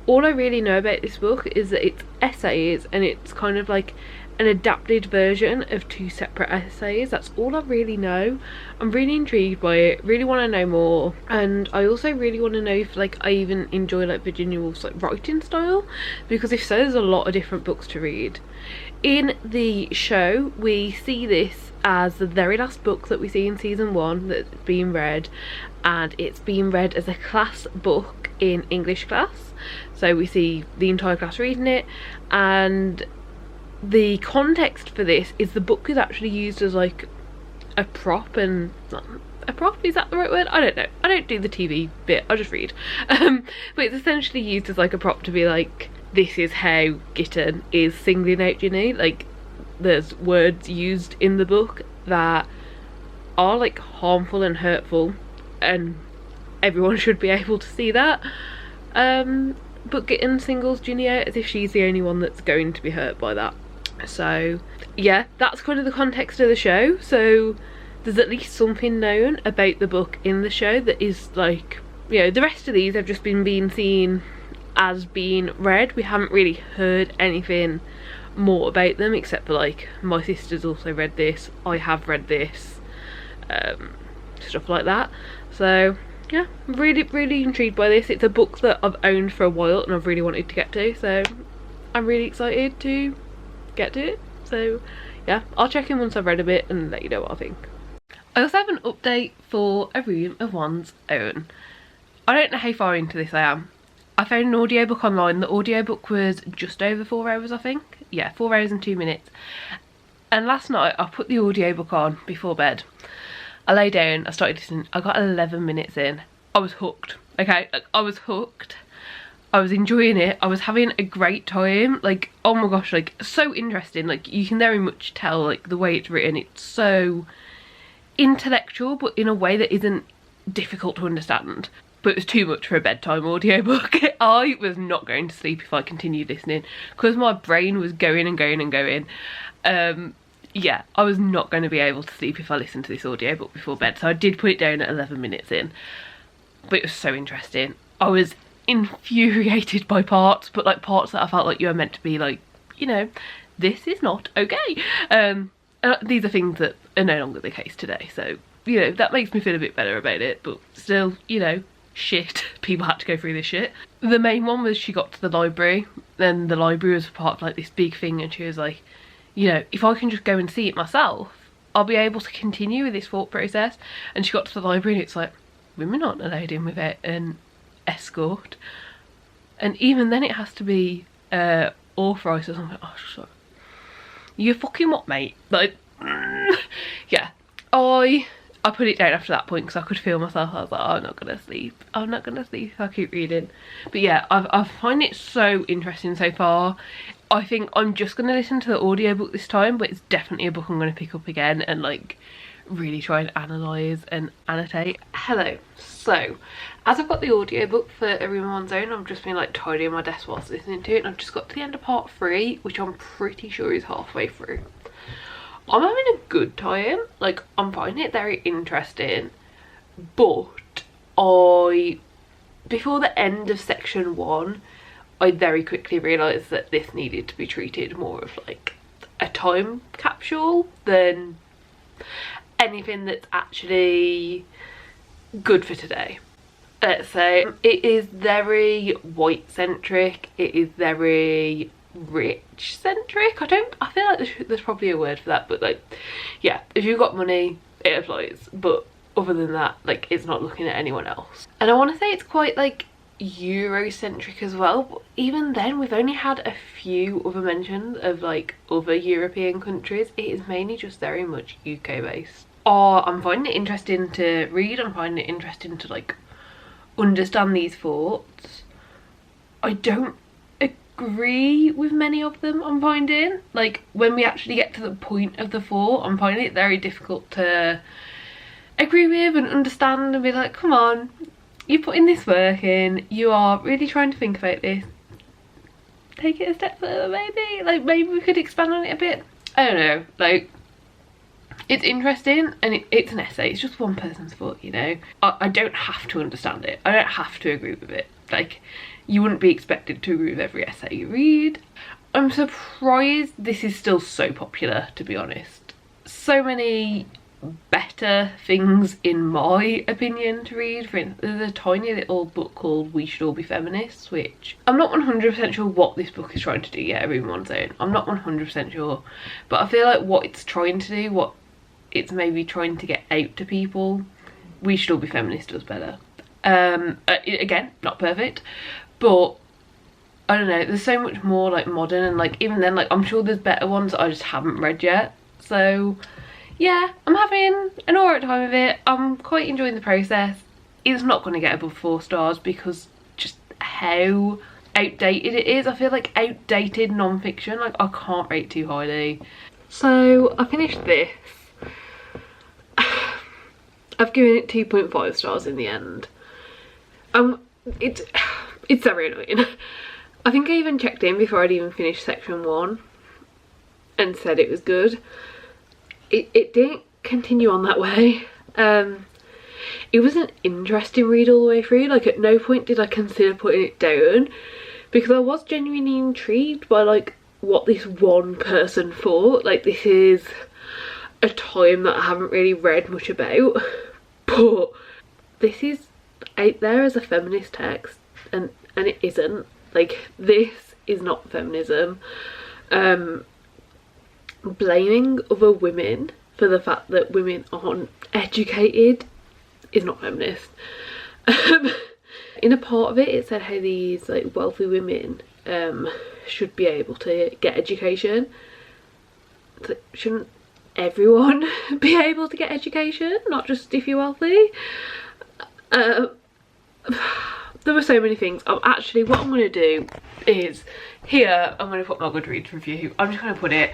All I really know about this book is that it's essays, and it's kind of like an adapted version of 2 separate essays. That's all I really know. I'm really intrigued by it, really want to know more, and I also really want to know if like I even enjoy like Virginia Woolf's like writing style, because if so, there's a lot of different books to read. In the show we see this as the very last book that we see in season 1 that's being read, and it's being read as a class book in English class. So we see the entire class reading it, and the context for this is the book is actually used as like a prop, and a prop, is that the right word? I don't know, I don't do the TV bit, I just read. But it's essentially used as like a prop to be like, this is how Gitten is singling out Ginny. Like, there's words used in the book that are like harmful and hurtful, and everyone should be able to see that. But Gitten singles Ginny out as if she's the only one that's going to be hurt by that. So yeah, that's kind of the context of the show. So there's at least something known about the book in the show that is like, you know, the rest of these have just been seen as being read. We haven't really heard anything more about them, except for like, my sister's also read this, I have read this, stuff like that. So yeah, I'm really intrigued by this. It's a book that I've owned for a while and I've really wanted to get to, so I'm really excited to get to it. So yeah, I'll check in once I've read a bit and let you know what I think. I also have an update for A Room of One's Own. I don't know how far into this I am. I found an audiobook online. The audiobook was just over 4 hours, I think. Yeah, 4 hours and 2 minutes. And last night I put the audiobook on before bed. I lay down, I started listening, I got 11 minutes in. I was hooked, okay? Like, I was hooked. I was enjoying it. I was having a great time. Like, oh my gosh, like, so interesting. Like, you can very much tell, like, the way it's written, it's so intellectual, but in a way that isn't difficult to understand. But it was too much for a bedtime audiobook. I was not going to sleep if I continued listening, because my brain was going and going and going. yeah, I was not going to be able to sleep if I listened to this audiobook before bed, so I did put it down at 11 minutes in. But it was so interesting. I was infuriated by parts, but like parts that I felt like you were meant to be like, you know, this is not okay. These are things that are no longer the case today, so, you know, that makes me feel a bit better about it, but still, you know, shit, people had to go through this shit. The main one was she got to the library, and the library was part of like this big thing, and she was like, you know, if I can just go and see it myself, I'll be able to continue with this thought process. And she got to the library and it's like, women aren't allowed in without an escort, and even then it has to be authorised or something. Oh, sorry. You fucking what, mate? Like, yeah, I put it down after that point because I could feel myself. I was like, oh, I'm not gonna sleep if I keep reading. But yeah, I find it so interesting so far. I think I'm just gonna listen to the audiobook this time, but it's definitely a book I'm gonna pick up again and like really try and analyse and annotate. Hello, so as I've got the audiobook for Everyone's Own, I've just been like tidying my desk whilst listening to it, and I've just got to the end of part 3, which I'm pretty sure is halfway through. I'm having a good time, like I'm finding it very interesting, but before the end of section 1, I very quickly realised that this needed to be treated more of like a time capsule than anything that's actually good for today. Let's say it is very white centric, it is very rich centric. I feel like there's probably a word for that, but like, yeah, if you've got money it applies, but other than that, like, it's not looking at anyone else. And I want to say it's quite like Eurocentric as well, but even then we've only had a few other mentions of like other European countries. It is mainly just very much UK based. I'm finding it interesting to read, I'm finding it interesting to like understand these thoughts. I don't agree with many of them. I'm finding like when we actually get to the point of the thought, I'm finding it very difficult to agree with and understand and be like, come on, you're putting this work in, you are really trying to think about this, take it a step further maybe, like maybe we could expand on it a bit. I don't know, like it's interesting and it's an essay, it's just one person's thought, you know. I don't have to understand it, I don't have to agree with it, like you wouldn't be expected to agree with every essay you read. I'm surprised this is still so popular, to be honest. So many better things in my opinion to read. For instance, there's a tiny little book called We Should All Be Feminists, which I'm not 100% sure what this book is trying to do yet, Everyone's Own. I'm not 100% sure, but I feel like what it's trying to do, what it's maybe trying to get out to people, We Should All Be Feminists does better. Again, not perfect, but I don't know, there's so much more like modern, and like even then, like I'm sure there's better ones that I just haven't read yet. So yeah, I'm having an alright time with it. I'm quite enjoying the process. It's not going to get above 4 stars because just how outdated it is. I feel like outdated non-fiction, like I can't rate too highly. So I finished this. I've given it 2.5 stars in the end. It's very annoying. I think I even checked in before I'd even finished section 1 and said it was good. It didn't continue on that way. It was an interesting read all the way through. Like at no point did I consider putting it down because I was genuinely intrigued by like what this one person thought. Like this is a time that I haven't really read much about, but this is out there as a feminist text and it isn't. Like this is not feminism. Blaming other women for the fact that women aren't educated is not feminist. In a part of it, it said how these like wealthy women should be able to get education. So shouldn't everyone be able to get education, not just if you're wealthy? there were so many things. What I'm going to do is, here I'm going to put my Goodreads review. I'm just going to put it.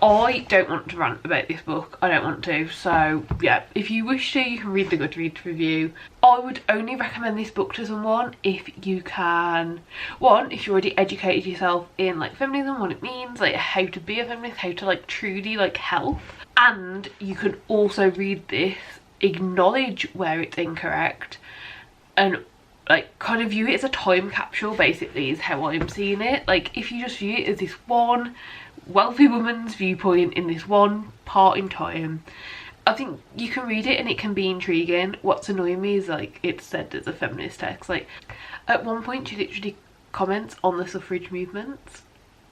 I don't want to rant about this book. I don't want to. So yeah, if you wish to, you can read the Goodreads review. I would only recommend this book to someone if you can, one, if you already educated yourself in like feminism, what it means, like how to be a feminist, how to like truly like health, and you can also read this, acknowledge where it's incorrect, and like kind of view it as a time capsule, basically, is how I'm seeing it. Like if you just view it as this one wealthy woman's viewpoint in this one part in time, I think you can read it and it can be intriguing. What's annoying me is like it's said as a feminist text. Like at one point she literally comments on the suffrage movements,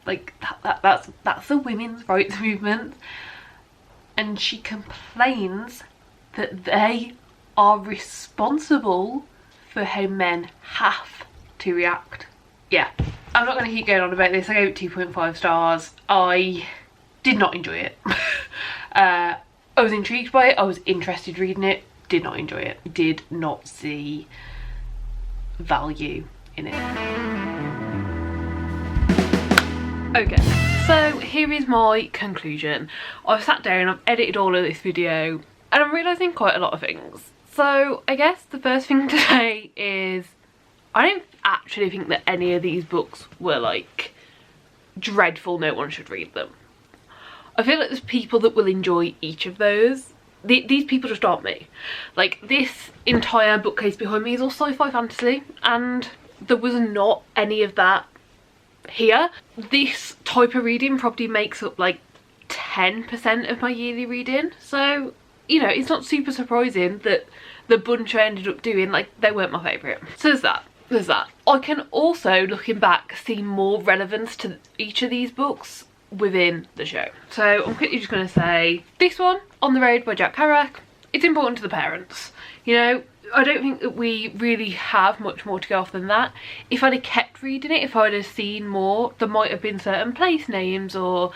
like that's the women's rights movement, and she complains that they are responsible for how men have to react. Yeah, I'm not going to keep going on about this. I gave it 2.5 stars. I did not enjoy it. I was intrigued by it. I was interested reading it. Did not enjoy it. Did not see value in it. Okay, so here is my conclusion. I've sat down, I've edited all of this video, and I'm realising quite a lot of things. So I guess the first thing to say is I don't actually think that any of these books were like dreadful, no one should read them. I feel like there's people that will enjoy each of those. These people just aren't me. Like this entire bookcase behind me is all sci-fi fantasy, and there was not any of that here. This type of reading probably makes up like 10% of my yearly reading, so you know, it's not super surprising that the bunch I ended up doing, like, they weren't my favourite. So there's that. I can also, looking back, see more relevance to each of these books within the show. So I'm quickly just going to say, this one, On the Road by Jack Kerouac, it's important to the parents. You know, I don't think that we really have much more to go off than that. If I'd have kept reading it, if I'd have seen more, there might have been certain place names or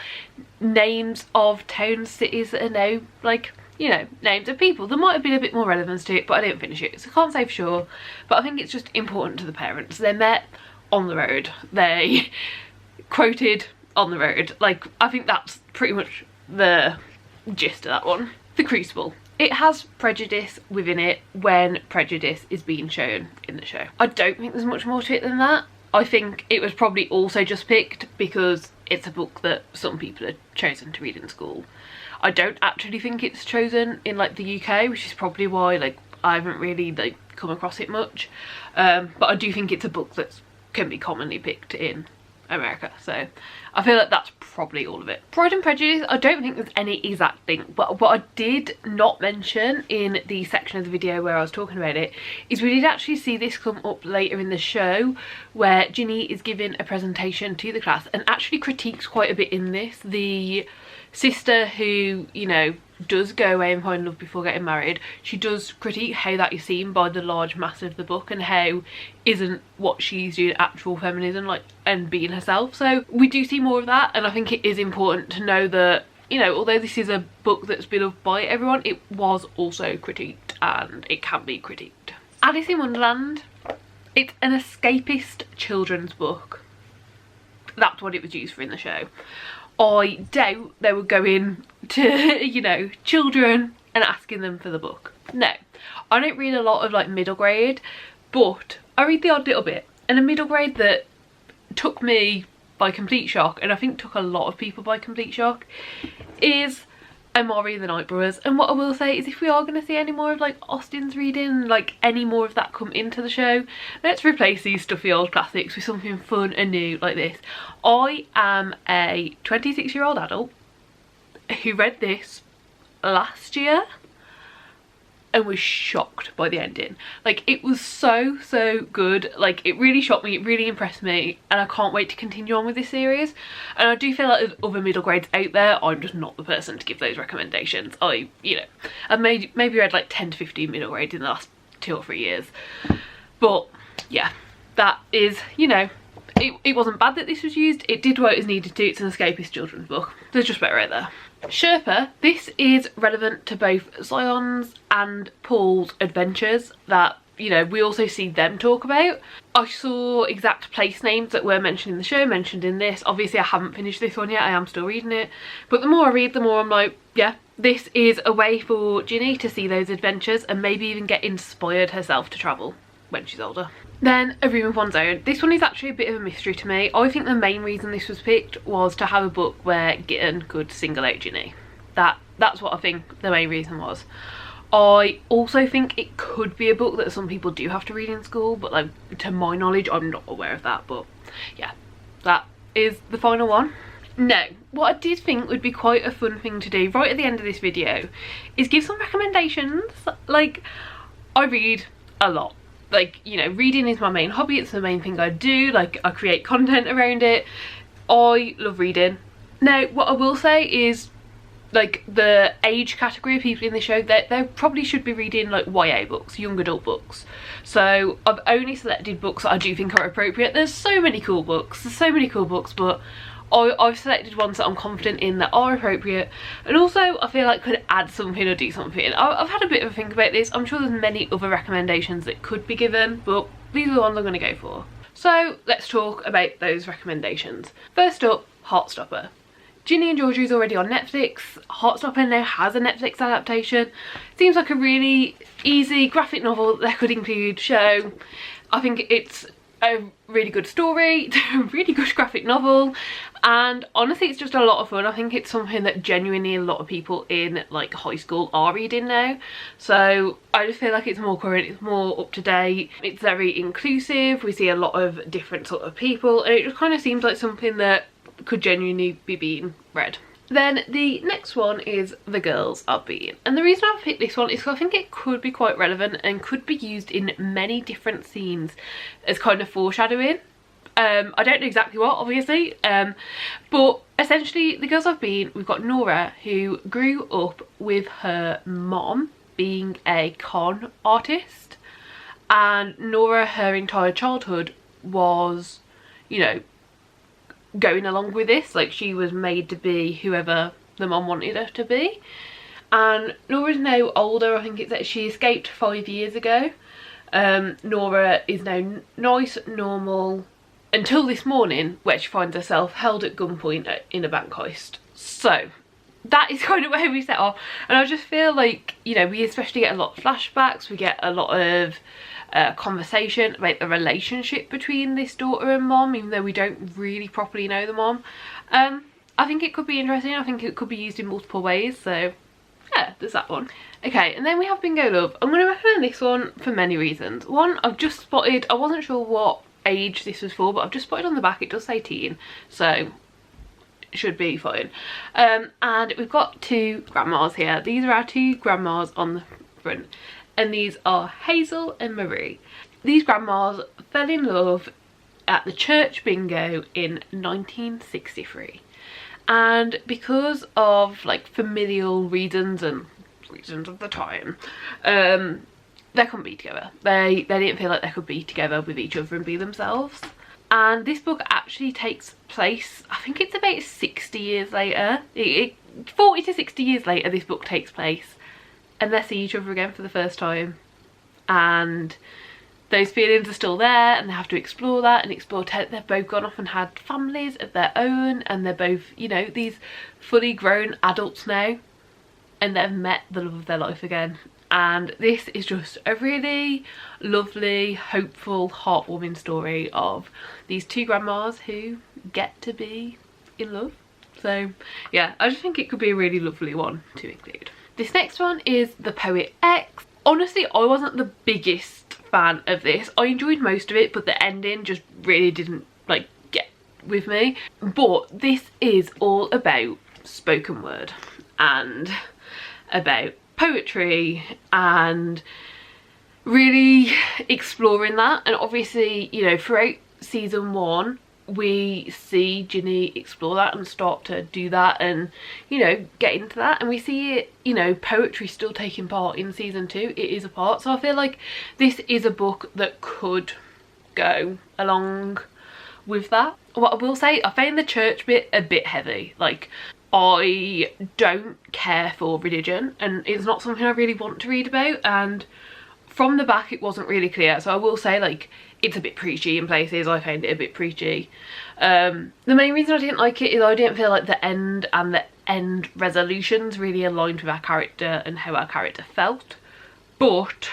names of towns, cities that are now, like, you know, names of people. There might have been a bit more relevance to it, but I didn't finish it, so I can't say for sure. But I think it's just important to the parents. They met on the road. They quoted on the road. Like, I think that's pretty much the gist of that one. The Crucible. It has Prejudice within it when Prejudice is being shown in the show. I don't think there's much more to it than that. I think it was probably also just picked because it's a book that some people had chosen to read in school. I don't actually think it's chosen in like the UK, which is probably why like I haven't really like come across it much. But I do think it's a book that can be commonly picked in America, so I feel like that's probably all of it. Pride and Prejudice, I don't think there's any exact thing, but what I did not mention in the section of the video where I was talking about it is we did actually see this come up later in the show, where Ginny is giving a presentation to the class and actually critiques quite a bit in this. The sister who, you know, does go away and find love before getting married, she does critique how that is seen by the large mass of the book and how isn't what she's doing actual feminism, like, and being herself. So we do see more of that, and I think it is important to know that, you know, although this is a book that's been loved by everyone, it was also critiqued and it can be critiqued. Alice in Wonderland, it's an escapist children's book. That's what it was used for in the show. I doubt they were going to, you know, children and asking them for the book. No, I don't read a lot of like middle grade, but I read the odd little bit. And a middle grade that took me by complete shock, and I think took a lot of people by complete shock, is Memoir and the Night Brewers. And what I will say is, if we are going to see any more of like Austen's reading, like any more of that come into the show, let's replace these stuffy old classics with something fun and new like this. I am a 26-year-old adult who read this last year and was shocked by the ending. Like, it was so good. Like, it really shocked me, it really impressed me, and I can't wait to continue on with this series. And I do feel like there's other middle grades out there. I'm just not the person to give those recommendations. I, you know, I've maybe read like 10 to 15 middle grades in the last 2 or 3 years. But yeah, that is, you know, it wasn't bad that this was used. It did what it was needed to. It's an escapist children's book. There's just better out there. Sherpa, this is relevant to both Zion's and Paul's adventures that you know, we also see them talk about. I saw exact place names that were mentioned in the show, mentioned in this. Obviously I haven't finished this one yet, I am still reading it, but the more I read, the more I'm like, yeah, this is a way for Ginny to see those adventures and maybe even get inspired herself to travel when she's older. Then A Room of One's Own. This one is actually a bit of a mystery to me. I think the main reason this was picked was to have a book where Gitten could single out Ginny. That's what I think the main reason was. I also think it could be a book that some people do have to read in school, but like, to my knowledge, I'm not aware of that. But yeah, that is the final one. Now, what I did think would be quite a fun thing to do right at the end of this video is give some recommendations. Like, I read a lot. Like, you know, reading is my main hobby, it's the main thing I do, like I create content around it. I love reading. Now, what I will say is, like, the age category of people in the show, they probably should be reading like YA books, young adult books. So I've only selected books that I do think are appropriate. There's so many cool books, but I've selected ones that I'm confident in that are appropriate, and also I feel like could add something or do something. I've had a bit of a think about this. I'm sure there's many other recommendations that could be given, but these are the ones I'm going to go for. So let's talk about those recommendations. First up, Heartstopper. Ginny and Georgia is already on Netflix. Heartstopper now has a Netflix adaptation. Seems like a really easy graphic novel that could include show. I think it's a really good story, a really good graphic novel, and honestly it's just a lot of fun. I think it's something that genuinely a lot of people in like high school are reading now, so I just feel like it's more current, it's more up to date, it's very inclusive, we see a lot of different sort of people, and it just kind of seems like something that could genuinely be being read. Then the next one is The Girls Are Being, and the reason I've picked this one is because I think it could be quite relevant and could be used in many different scenes as kind of foreshadowing. I don't know exactly what, obviously, but essentially The Girls I've Been, we've got Nora, who grew up with her mom being a con artist, and Nora, her entire childhood was, you know, going along with this. Like, she was made to be whoever the mom wanted her to be, and Nora's now older. I think it's that she escaped 5 years ago. Nora is now nice, normal, until this morning where she finds herself held at gunpoint in a bank heist. So that is kind of where we set off, and I just feel like, you know, we especially get a lot of flashbacks, we get a lot of conversation about the relationship between this daughter and mom, even though we don't really properly know the mom. I think it could be interesting. I think it could be used in multiple ways, so yeah, there's that one. Okay, and then we have Bingo Love. I'm going to recommend this one for many reasons. One, I've just spotted, I wasn't sure what age this was for, but I've just spotted on the back it does say teen, so it should be fine. And we've got two grandmas here. These are our two grandmas on the front, and these are Hazel and Marie. These grandmas fell in love at the church bingo in 1963, and because of like familial reasons and reasons of the time, they couldn't be together. They didn't feel like they could be together with each other and be themselves. And this book actually takes place, I think it's about 60 years later, 40 to 60 years later this book takes place, and they see each other again for the first time, and those feelings are still there, and they have to explore that and explore. They've both gone off and had families of their own, and they're both, you know, these fully grown adults now, and they've met the love of their life again. And this is just a really lovely, hopeful, heartwarming story of these two grandmas who get to be in love. So yeah, I just think it could be a really lovely one to include. This next one is The Poet X. Honestly, I wasn't the biggest fan of this. I enjoyed most of it, but the ending just really didn't like get with me. But this is all about spoken word and about poetry and really exploring that. And obviously, you know, throughout season 1 we see Ginny explore that and start to do that and, you know, get into that, and we see it, you know, poetry still taking part in season 2. It is a part, so I feel like this is a book that could go along with that. What I will say, I found the church bit a bit heavy. Like, I don't care for religion, and it's not something I really want to read about, and from the back it wasn't really clear, so I will say like it's a bit preachy in places. I found it a bit preachy. The main reason I didn't like it is I didn't feel like the end and the end resolutions really aligned with our character and how our character felt, but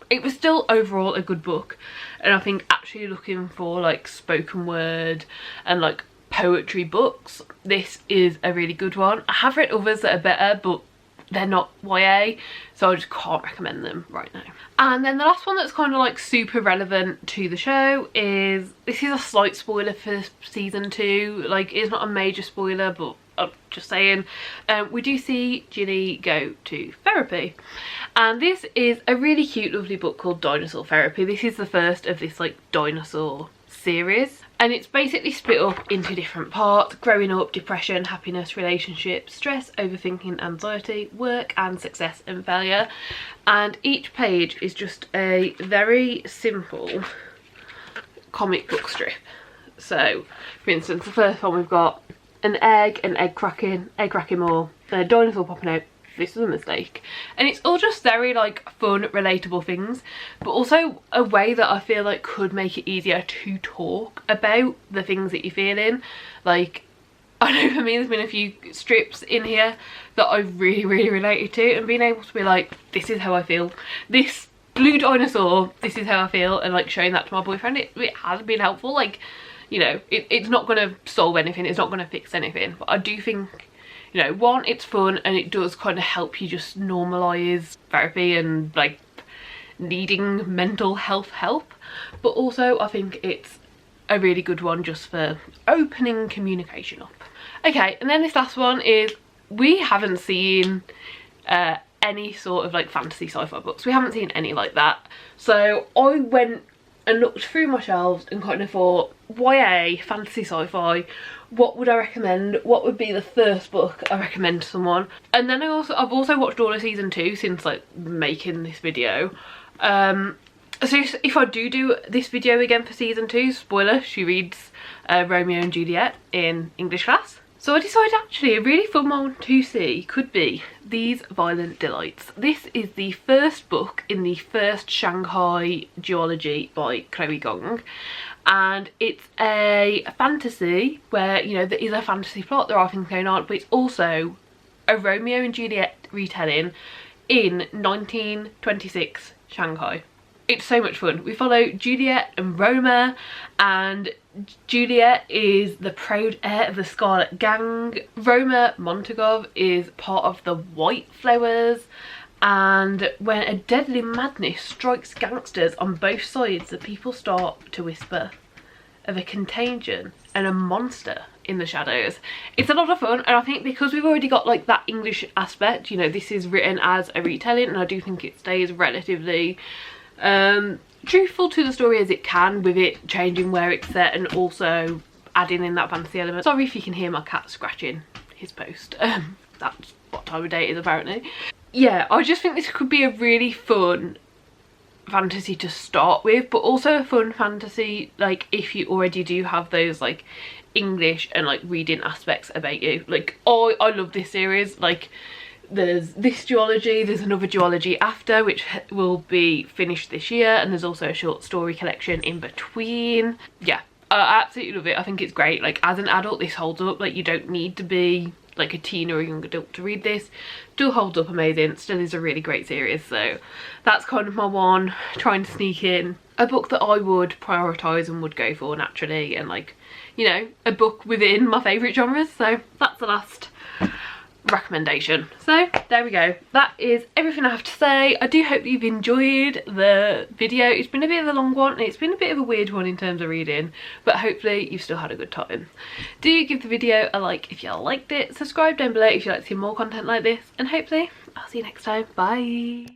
it was still overall a good book. And I think actually looking for like spoken word and like poetry books, this is a really good one. I have read others that are better, but they're not YA, so I just can't recommend them right now. And then the last one that's kind of like super relevant to the show is, this is a slight spoiler for season 2, like it's not a major spoiler, but I'm just saying, we do see Ginny go to therapy, and this is a really cute lovely book called Dinosaur Therapy. This is the first of this like dinosaur series, and it's basically split up into different parts: growing up, depression, happiness, relationships, stress, overthinking, anxiety, work and success and failure. And each page is just a very simple comic book strip. So for instance, the first one we've got an egg cracking more, a dinosaur popping out, this is a mistake. And it's all just very like fun, relatable things, but also a way that I feel like could make it easier to talk about the things that you're feeling. Like, I know for me there's been a few strips in here that I've really related to, and being able to be like, this is how I feel, this blue dinosaur, this is how I feel, and like showing that to my boyfriend, it has been helpful. Like, you know, it's not going to solve anything, it's not going to fix anything, but I do think, you know, one, it's fun and it does kind of help you just normalise therapy and like needing mental health help, but also I think it's a really good one just for opening communication up. Okay, and then this last one is, we haven't seen any sort of like fantasy sci-fi books. We haven't seen any like that, so I went and looked through my shelves and kind of thought, YA, fantasy sci-fi, what would I recommend? What would be the first book I recommend to someone? And then I've also watched all of season 2 since like making this video. So if I do this video again for season 2, spoiler, she reads Romeo and Juliet in English class. So I decided actually a really fun one to see could be These Violent Delights. This is the first book in the first Shanghai duology by Chloe Gong, and it's a fantasy where, you know, there is a fantasy plot, there are things going on, but it's also a Romeo and Juliet retelling in 1926 Shanghai. It's so much fun. We follow Juliet and Roma, and Juliet is the proud heir of the Scarlet Gang. Roma Montagov is part of the White Flowers, and when a deadly madness strikes gangsters on both sides, the people start to whisper of a contagion and a monster in the shadows. It's a lot of fun, and I think because we've already got like that English aspect, you know, this is written as a retelling, and I do think it stays relatively truthful to the story as it can, with it changing where it's set and also adding in that fantasy element. Sorry if you can hear my cat scratching his post. That's what time of day it is apparently. Yeah, I just think this could be a really fun fantasy to start with, but also a fun fantasy like if you already do have those like English and like reading aspects about you. Like, oh, I love this series. Like, there's this duology, there's another duology after which will be finished this year, and there's also a short story collection in between. Yeah, I absolutely love it. I think it's great. Like, as an adult this holds up. Like, you don't need to be like a teen or a young adult to read this. Still holds up amazing, still is a really great series. So that's kind of my one, trying to sneak in a book that I would prioritise and would go for naturally, and like, you know, a book within my favourite genres. So that's the last recommendation. So there we go, that is everything I have to say. I do hope that you've enjoyed the video. It's been a bit of a long one, and it's been a bit of a weird one in terms of reading, but hopefully you've still had a good time. Do give the video a like if you liked it, subscribe down below if you'd like to see more content like this, and hopefully I'll see you next time. Bye.